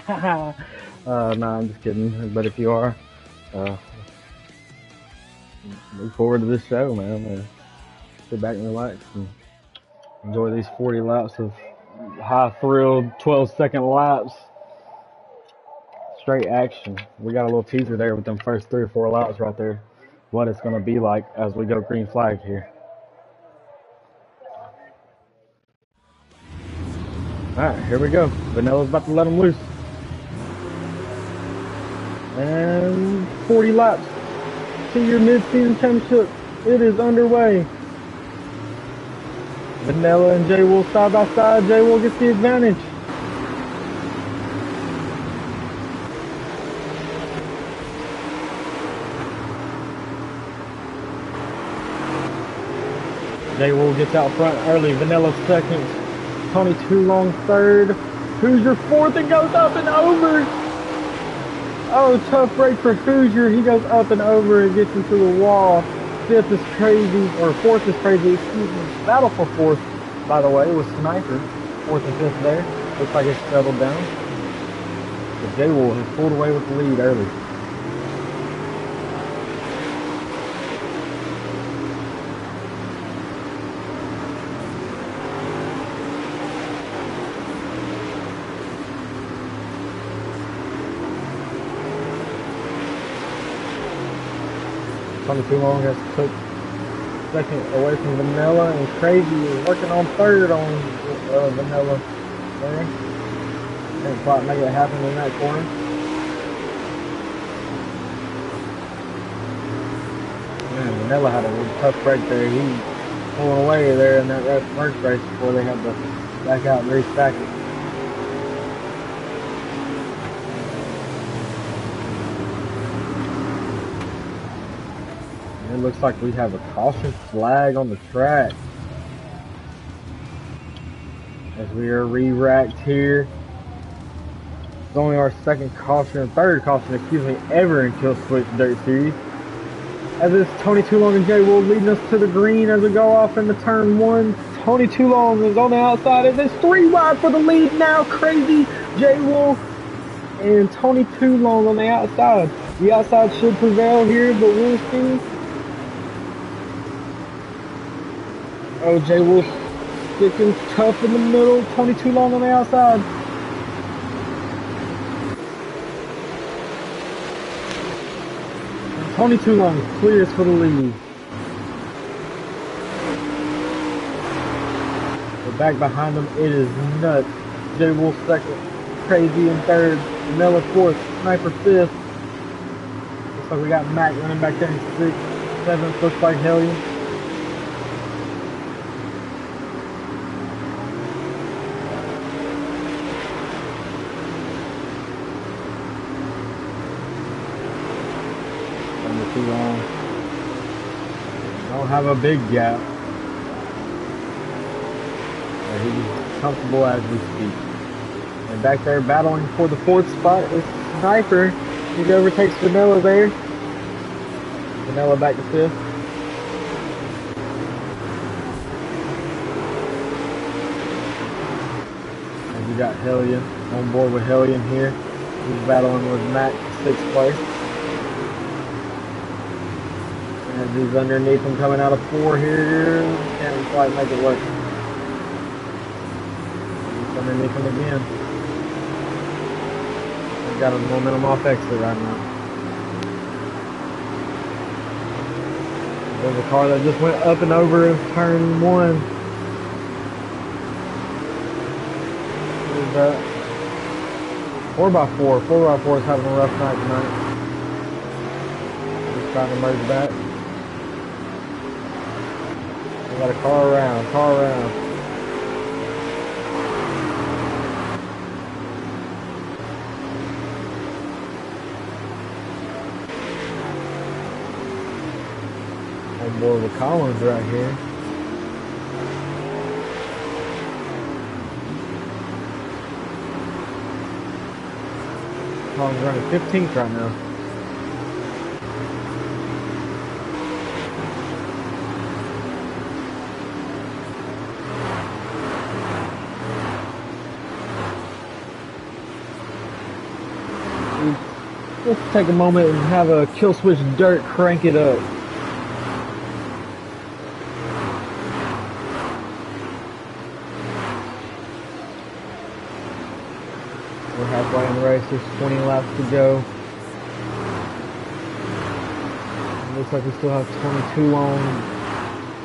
No, I'm just kidding. But if you are, look forward to this show, man. Sit back and relax and enjoy these 40 laps of high-thrilled 12-second laps. Straight action. We got a little teaser there with them first 3 or 4 laps right there. What it's going to be like as we go green flag here. Alright, here we go. Vanilla's about to let them loose. And 40 laps to your mid-season championship. It is underway. Vanilla and J Wolf side by side. J Wolf gets the advantage. J Will gets out front early. Vanilla second. Tony Too Long third. Hoosier fourth and goes up and over. Oh, tough break for Hoosier. He goes up and over and gets into the wall. Fifth is crazy, or fourth is crazy, excuse me. Battle for fourth, by the way, was Sniper. Fourth and fifth there. Looks like it's settled down. But J Will has pulled away with the lead early. Tony Too Long has took second away from Vanilla, and Crazy is working on third on Vanilla there. Can't quite make it happen in that corner. Man, Vanilla had a really tough break there. He pulling away there in that first race before they had to back out and restack it. It looks like we have a caution flag on the track as we are re-racked here. It's only our third caution, excuse me, ever in Kill Switch Dirt Series. As it's Tony Too Long and J Will leading us to the green as we go off into turn one. Tony Too Long is on the outside as it's 3 wide for the lead now. Crazy J Will and Tony Too Long on the outside. The outside should prevail here, but we'll see. Oh, J Will sticking tough in the middle. Tony Too Long on the outside. And Tony Too Long clears for the lead. But back behind him, it is nuts. J Will second. Crazy in third. Vanilla fourth. Sniper fifth. Looks like we got Mac running back there in sixth. Seventh looks like Hellion. Too long. Don't have a big gap. But he's comfortable as we speak. And back there battling for the fourth spot is Sniper. He overtakes Vanilla there. Vanilla back to fifth. And we got Hellion on board with Hellion here. He's battling with Matt in sixth place. And he's underneath him coming out of four here. Can't quite make it work. He's underneath him again. He's got a momentum off exit right now. There's a car that just went up and over turn one. What is that? 4x4. 4x4 is having a rough night tonight. Just trying to merge back. Got a car around. On board with Collins right here. Collins running 15th right now. Let's take a moment and have a Kill Switch Dirt crank it up. We're halfway in the race, there's 20 laps to go. It looks like we still have 22 long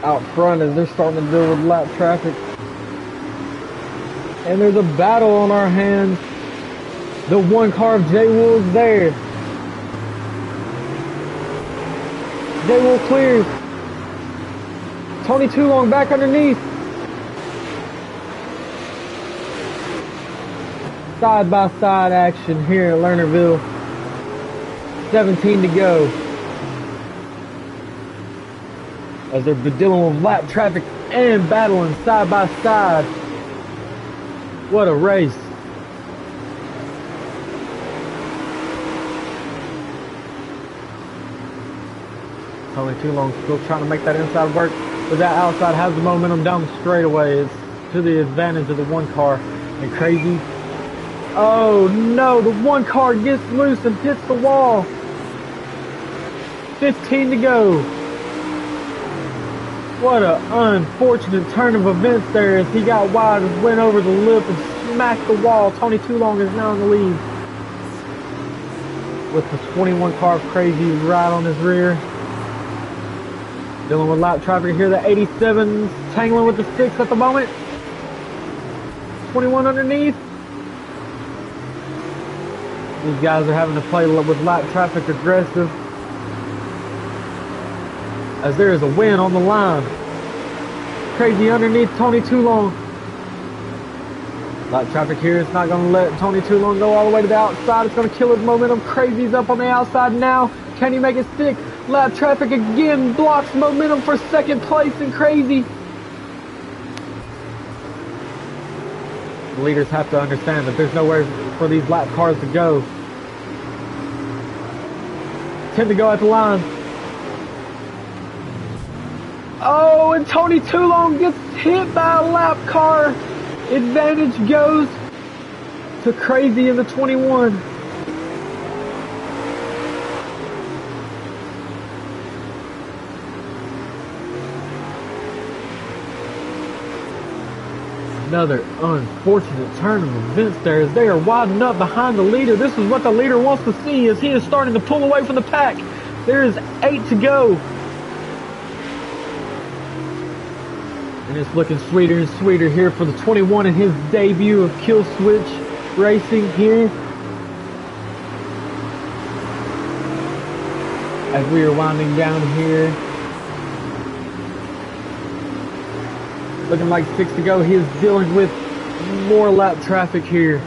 out front as they're starting to deal with lap traffic. And there's a battle on our hands. The one car of J Will's there. J Will clears. Tony Too Long back underneath. Side by side action here at Lernerville. 17 to go. as they're dealing with lap traffic and battling side by side. What a race. Tony Too Long still trying to make that inside work, but that outside has the momentum down the straightaway. It's to the advantage of the one car. And Crazy, oh no, the one car gets loose and hits the wall. 15 to go. What an unfortunate turn of events there as he got wide and went over the lip and smacked the wall. Tony Too Long is now in the lead with the 21 car of Crazy right on his rear. Dealing with lap traffic here. The 87's tangling with the 6 at the moment. 21 underneath. These guys are having to play with lap traffic aggressive, as there is a win on the line. Crazy underneath Tony Too Long. Lap traffic here is not going to let Tony Too Long go all the way to the outside. It's going to kill his momentum. Crazy's up on the outside now. Can he make it stick? Lap traffic again blocks momentum for second place and Crazy. The leaders have to understand that there's nowhere for these lap cars to go. 10 to go at the line. Oh, and Tony Too Long gets hit by a lap car. Advantage goes to Crazy in the 21. Another unfortunate turn of events there as they are widening up behind the leader. This is what the leader wants to see as he is starting to pull away from the pack. There is 8 to go. And it's looking sweeter and sweeter here for the 21 in his debut of Kill Switch Racing here. As we are winding down here. Looking like 6 to go. He is dealing with more lap traffic here.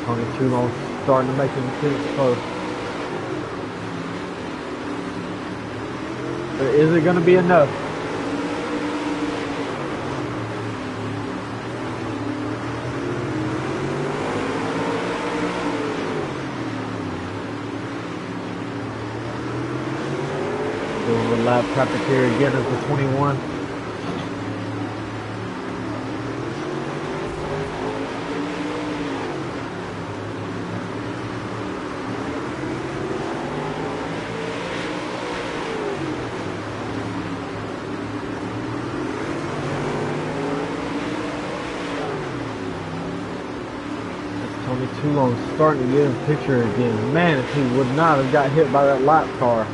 Tony Too Long starting to make him pretty close. But is it going to be enough? Doing the lap traffic here again as the 21. Tony Too Long starting to get in the picture again. Man, if he would not have got hit by that lap car.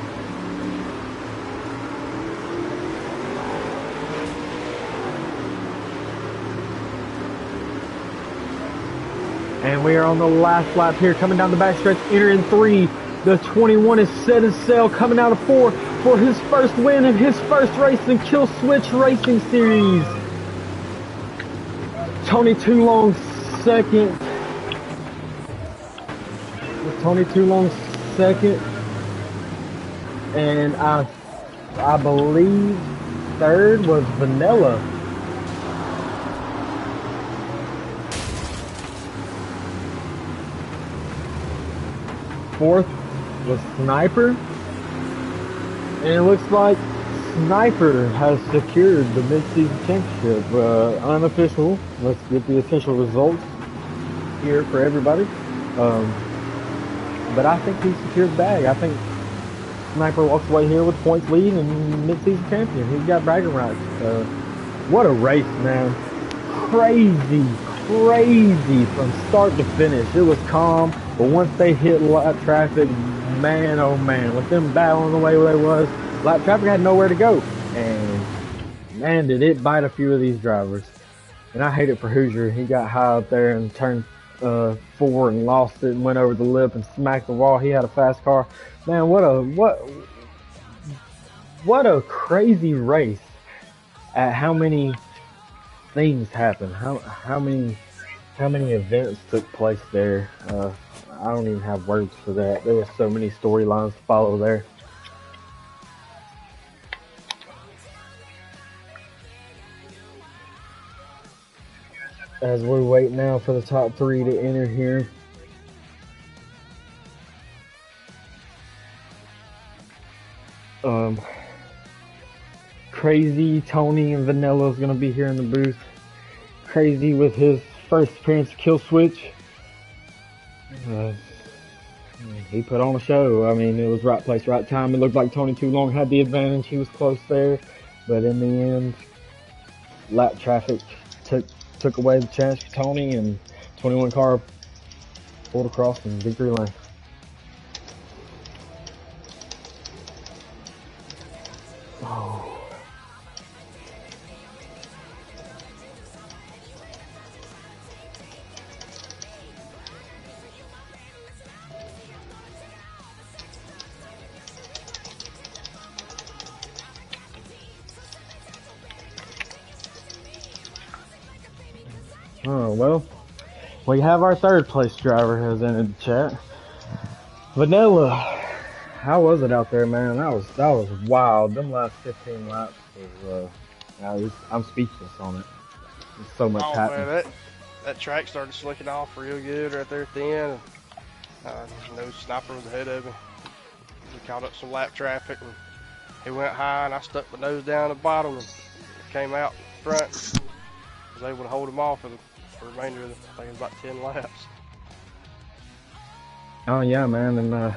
And we are on the last lap here, coming down the backstretch, entering 3. The 21 is set as sail, coming out of 4 for his first win in his first race in Kill Switch Racing Series. Tony Too Long second. Tony Too Long second. And I believe third was Vanilla. Fourth was Sniper. And it looks like Sniper has secured the mid-season championship. Unofficial. Let's get the official results here for everybody. But I think he secured the bag. I think Sniper walks away here with points lead and mid-season champion. He's got bragging rights. What a race, man. Crazy from start to finish. It was calm, but once they hit lap traffic, man, oh man, with them battling the way they was, lap traffic had nowhere to go. And man, did it bite a few of these drivers. And I hate it for Hoosier. He got high up there and turned 4 and lost it and went over the lip and smacked the wall. He had a fast car. Man, what a crazy race at how many things happen. How many how many events took place there. I don't even have words for that. There were so many storylines to follow there. As we wait now for the top 3 to enter here. Crazy Tony and Vanilla is going to be here in the booth. Crazy with his first appearance to Kill Switch. He put on a show. I mean, it was right place, right time. It looked like Tony Too Long had the advantage. He was close there. But in the end, lap traffic took away the chance for Tony, and 21 car pulled across in victory lane. Oh. Oh, well, we have our third place driver has entered the chat. Vanilla, how was it out there, man? That was wild. Them last 15 laps was, I'm speechless on it. There's so much happening. Man, that track started slicking off real good right there at the end. No sniper was ahead of him. He caught up some lap traffic, and he went high, and I stuck my nose down at the bottom and came out front. Was able to hold him off for the remainder of I think it was about 10 laps. Oh yeah, man, and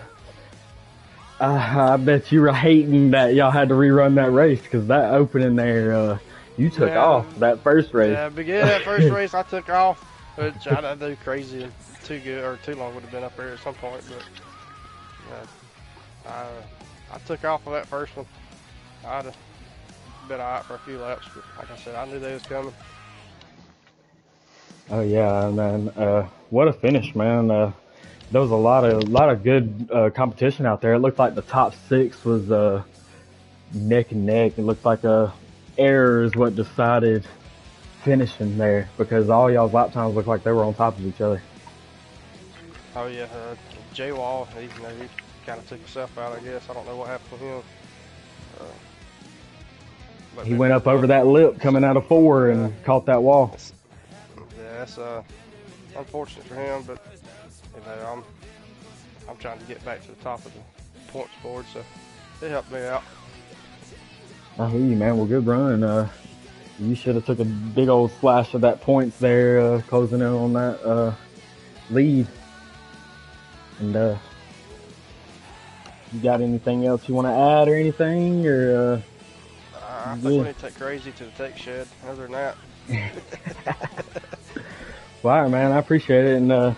I bet you were hating that y'all had to rerun that race, because that opening there, you took off that first race. Yeah, beginning that first race I took off, which I didn't do crazy and too long would have been up there at some point, but I took off of that first one. I'd have been alright for a few laps, but like I said, I knew they was coming. Oh yeah, man! What a finish, man! There was a lot of good competition out there. It looked like the top 6 was neck and neck. It looked like error is what decided finishing there, because all y'all's lap times looked like they were on top of each other. Oh yeah, Jay Wall, he kind of took himself out, I guess. I don't know what happened to him. He went up over that lip coming out of 4 and caught that wall. Yeah, that's unfortunate for him, but you know, I'm trying to get back to the top of the points board, so it helped me out. I hear you, man. Well, good run. You should have took a big old splash of that points there, closing in on that lead. And you got anything else you want to add or anything, or? I think we need to take Crazy to the tech shed. Other than that. Well, all right, man. I appreciate it. And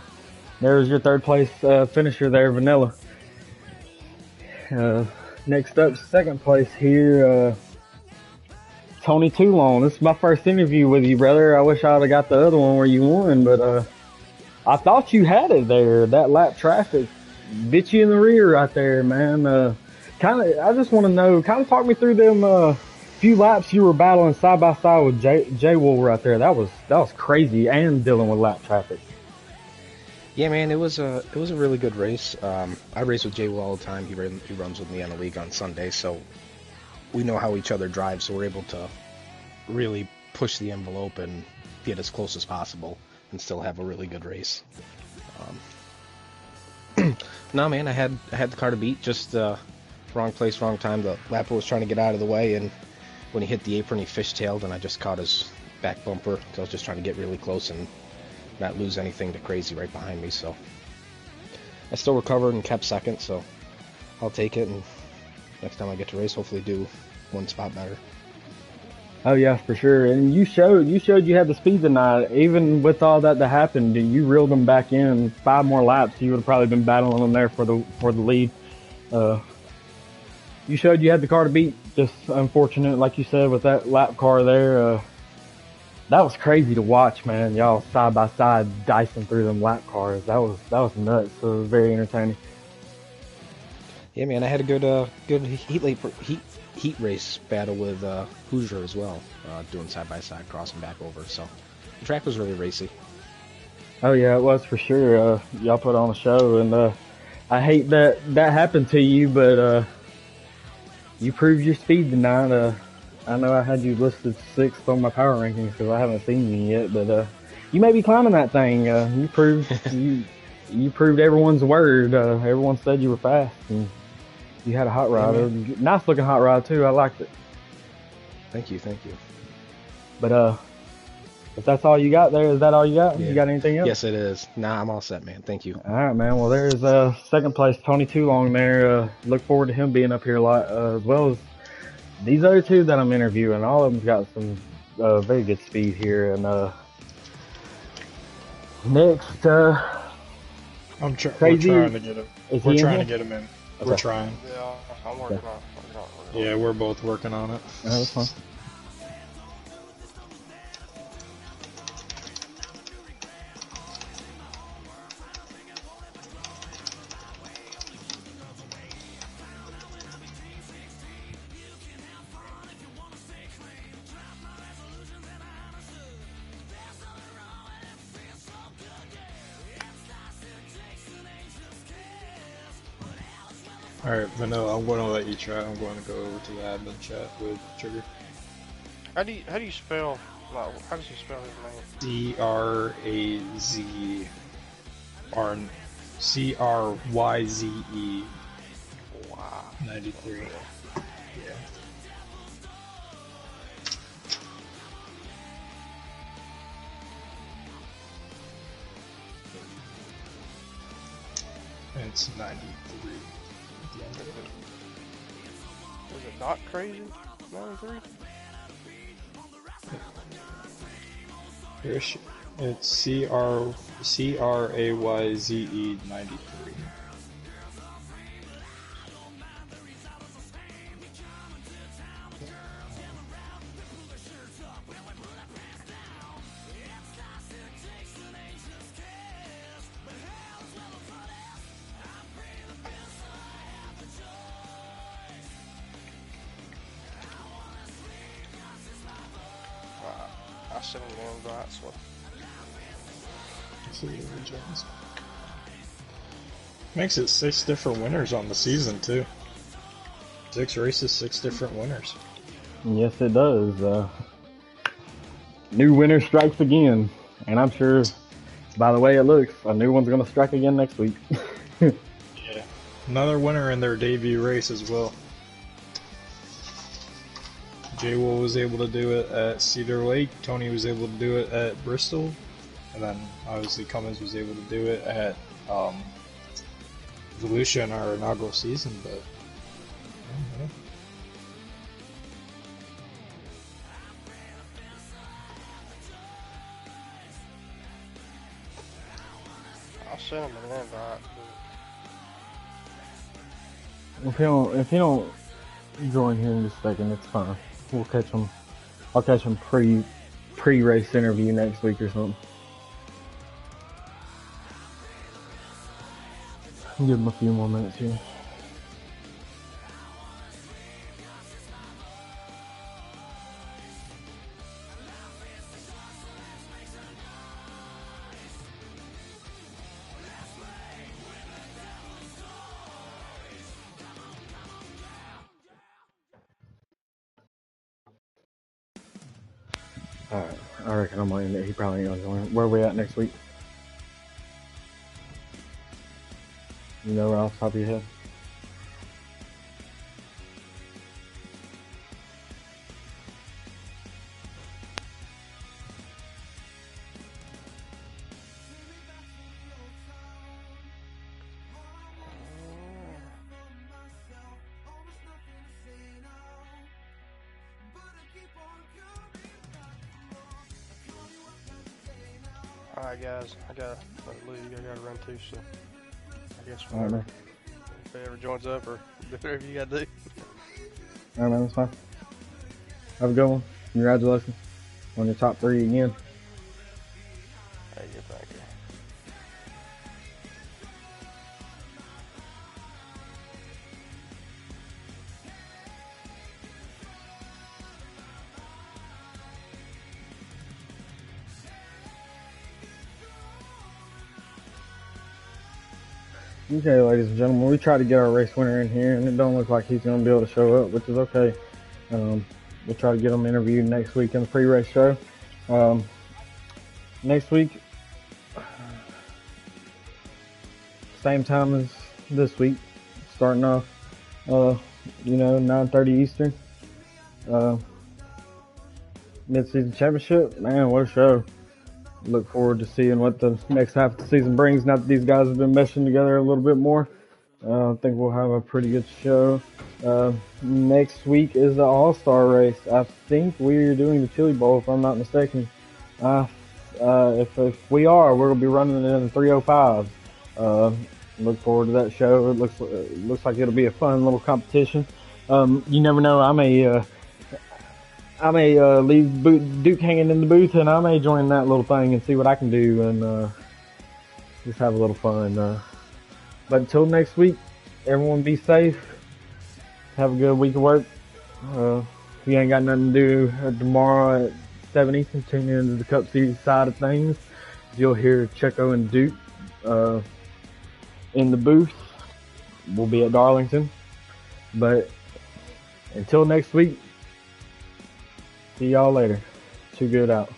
there's your third place finisher there, Vanilla. Next up, second place here, Tony Too Long. This is my first interview with you, brother. I wish I would have got the other one where you won, but I thought you had it there. That lap traffic bit you in the rear right there, man. I just want to know, kind of talk me through them few laps you were battling side by side with Jay Wool right there. That was crazy, and dealing with lap traffic. Yeah, man, it was a really good race. I race with Jay Wool all the time. He runs with me on the league on Sunday, so we know how each other drive. So we're able to really push the envelope and get as close as possible, and still have a really good race. No, man, I had the car to beat. Just wrong place, wrong time. The lapper was trying to get out of the way, and when he hit the apron, he fishtailed, and I just caught his back bumper. So I was just trying to get really close and not lose anything to Crazy right behind me. So I still recovered and kept second, so I'll take it, and next time I get to race, hopefully do one spot better. Oh yeah, for sure. And you showed you had the speed tonight. Even with all that happened, you reeled them back in 5 more laps. You would have probably been battling them there for the lead. You showed you had the car to beat. Just unfortunate, like you said, with that lap car there. That was crazy to watch, man. Y'all side by side dicing through them lap cars. That was nuts. So it was very entertaining. Yeah, man, I had a good heat race battle with Hoosier as well, doing side by side, crossing back over. So the track was really racy. Oh yeah, it was for sure. Y'all put on a show, and I hate that that happened to you, but you proved your speed tonight. I know I had you listed sixth on my power rankings because I haven't seen you yet, but you may be climbing that thing. You proved you proved everyone's word. Everyone said you were fast, and you had a hot rod. Yeah, Nice looking hot rod too. I liked it. Thank you. But if that's all you got there, is that all you got? Yeah. You got anything else? Yes, it is. Nah, I'm all set, man. Thank you. All right, man. Well, there's second place Tony Too Long there. Look forward to him being up here a lot, as well as these other two that I'm interviewing. All of them's got some very good speed here. And next, We're Crazy, trying to get him. is We're he in trying here? to get him in. Okay. We're trying. Yeah, I'm working on it. Yeah, we're both working on it. That's fine. All right, Vanilla. I'm going to let you try. I'm going to go over to the admin chat with Trigger. How do you spell? Like, how does he spell his name? Cryze. Wow. 93. Yeah. And it's 93 at the end of it. Is it not crazy? 93? It's Craze 93. I sent him the invite, so See the regions. Makes it 6 different winners on the season too. 6 races, 6 different winners. Yes, it does. New winner strikes again, and I'm sure, by the way it looks, a new one's gonna strike again next week. Yeah. Another winner in their debut race as well. J-Will was able to do it at Cedar Lake, Tony was able to do it at Bristol, and then obviously Cummins was able to do it at Volusia in our inaugural season, but I'll send him an invite. If he don't join here in just a second, it's fine. We'll catch him. I'll catch him pre-race interview next week or something. Give him a few more minutes here. Alright, I reckon I'm on it. He probably ain't gonna join. Where are we at next week? You know, right off the top of your head? Alright, guys, I gotta leave. I gotta run too, so I guess Alright, whenever, man. if he ever joins up or do whatever you gotta do. Alright, man, that's fine. Have a good one. Congratulations on your top 3 again. Hey, yeah, thank you. Okay, ladies and gentlemen, we tried to get our race winner in here, and it don't look like he's going to be able to show up, which is okay. We'll try to get him interviewed next week in the pre-race show. Next week, same time as this week, starting off, 9:30 Eastern. Mid-season championship, man, what a show. Look forward to seeing what the next half of the season brings now that these guys have been meshing together a little bit more. I think we'll have a pretty good show. Next week is the All-Star race. I think we're doing the Chili Bowl, if I'm not mistaken. If we are, we're going to be running in the 305s. Look forward to that show. It looks like it'll be a fun little competition. You never know. I may leave Duke hanging in the booth, and I may join that little thing and see what I can do, and just have a little fun. But until next week, everyone be safe. Have a good week of work. If you ain't got nothing to do tomorrow at 7 Eastern, tune in to the Cup Series side of things. You'll hear Checo and Duke in the booth. We'll be at Darlington. But until next week, see y'all later. Too Good out.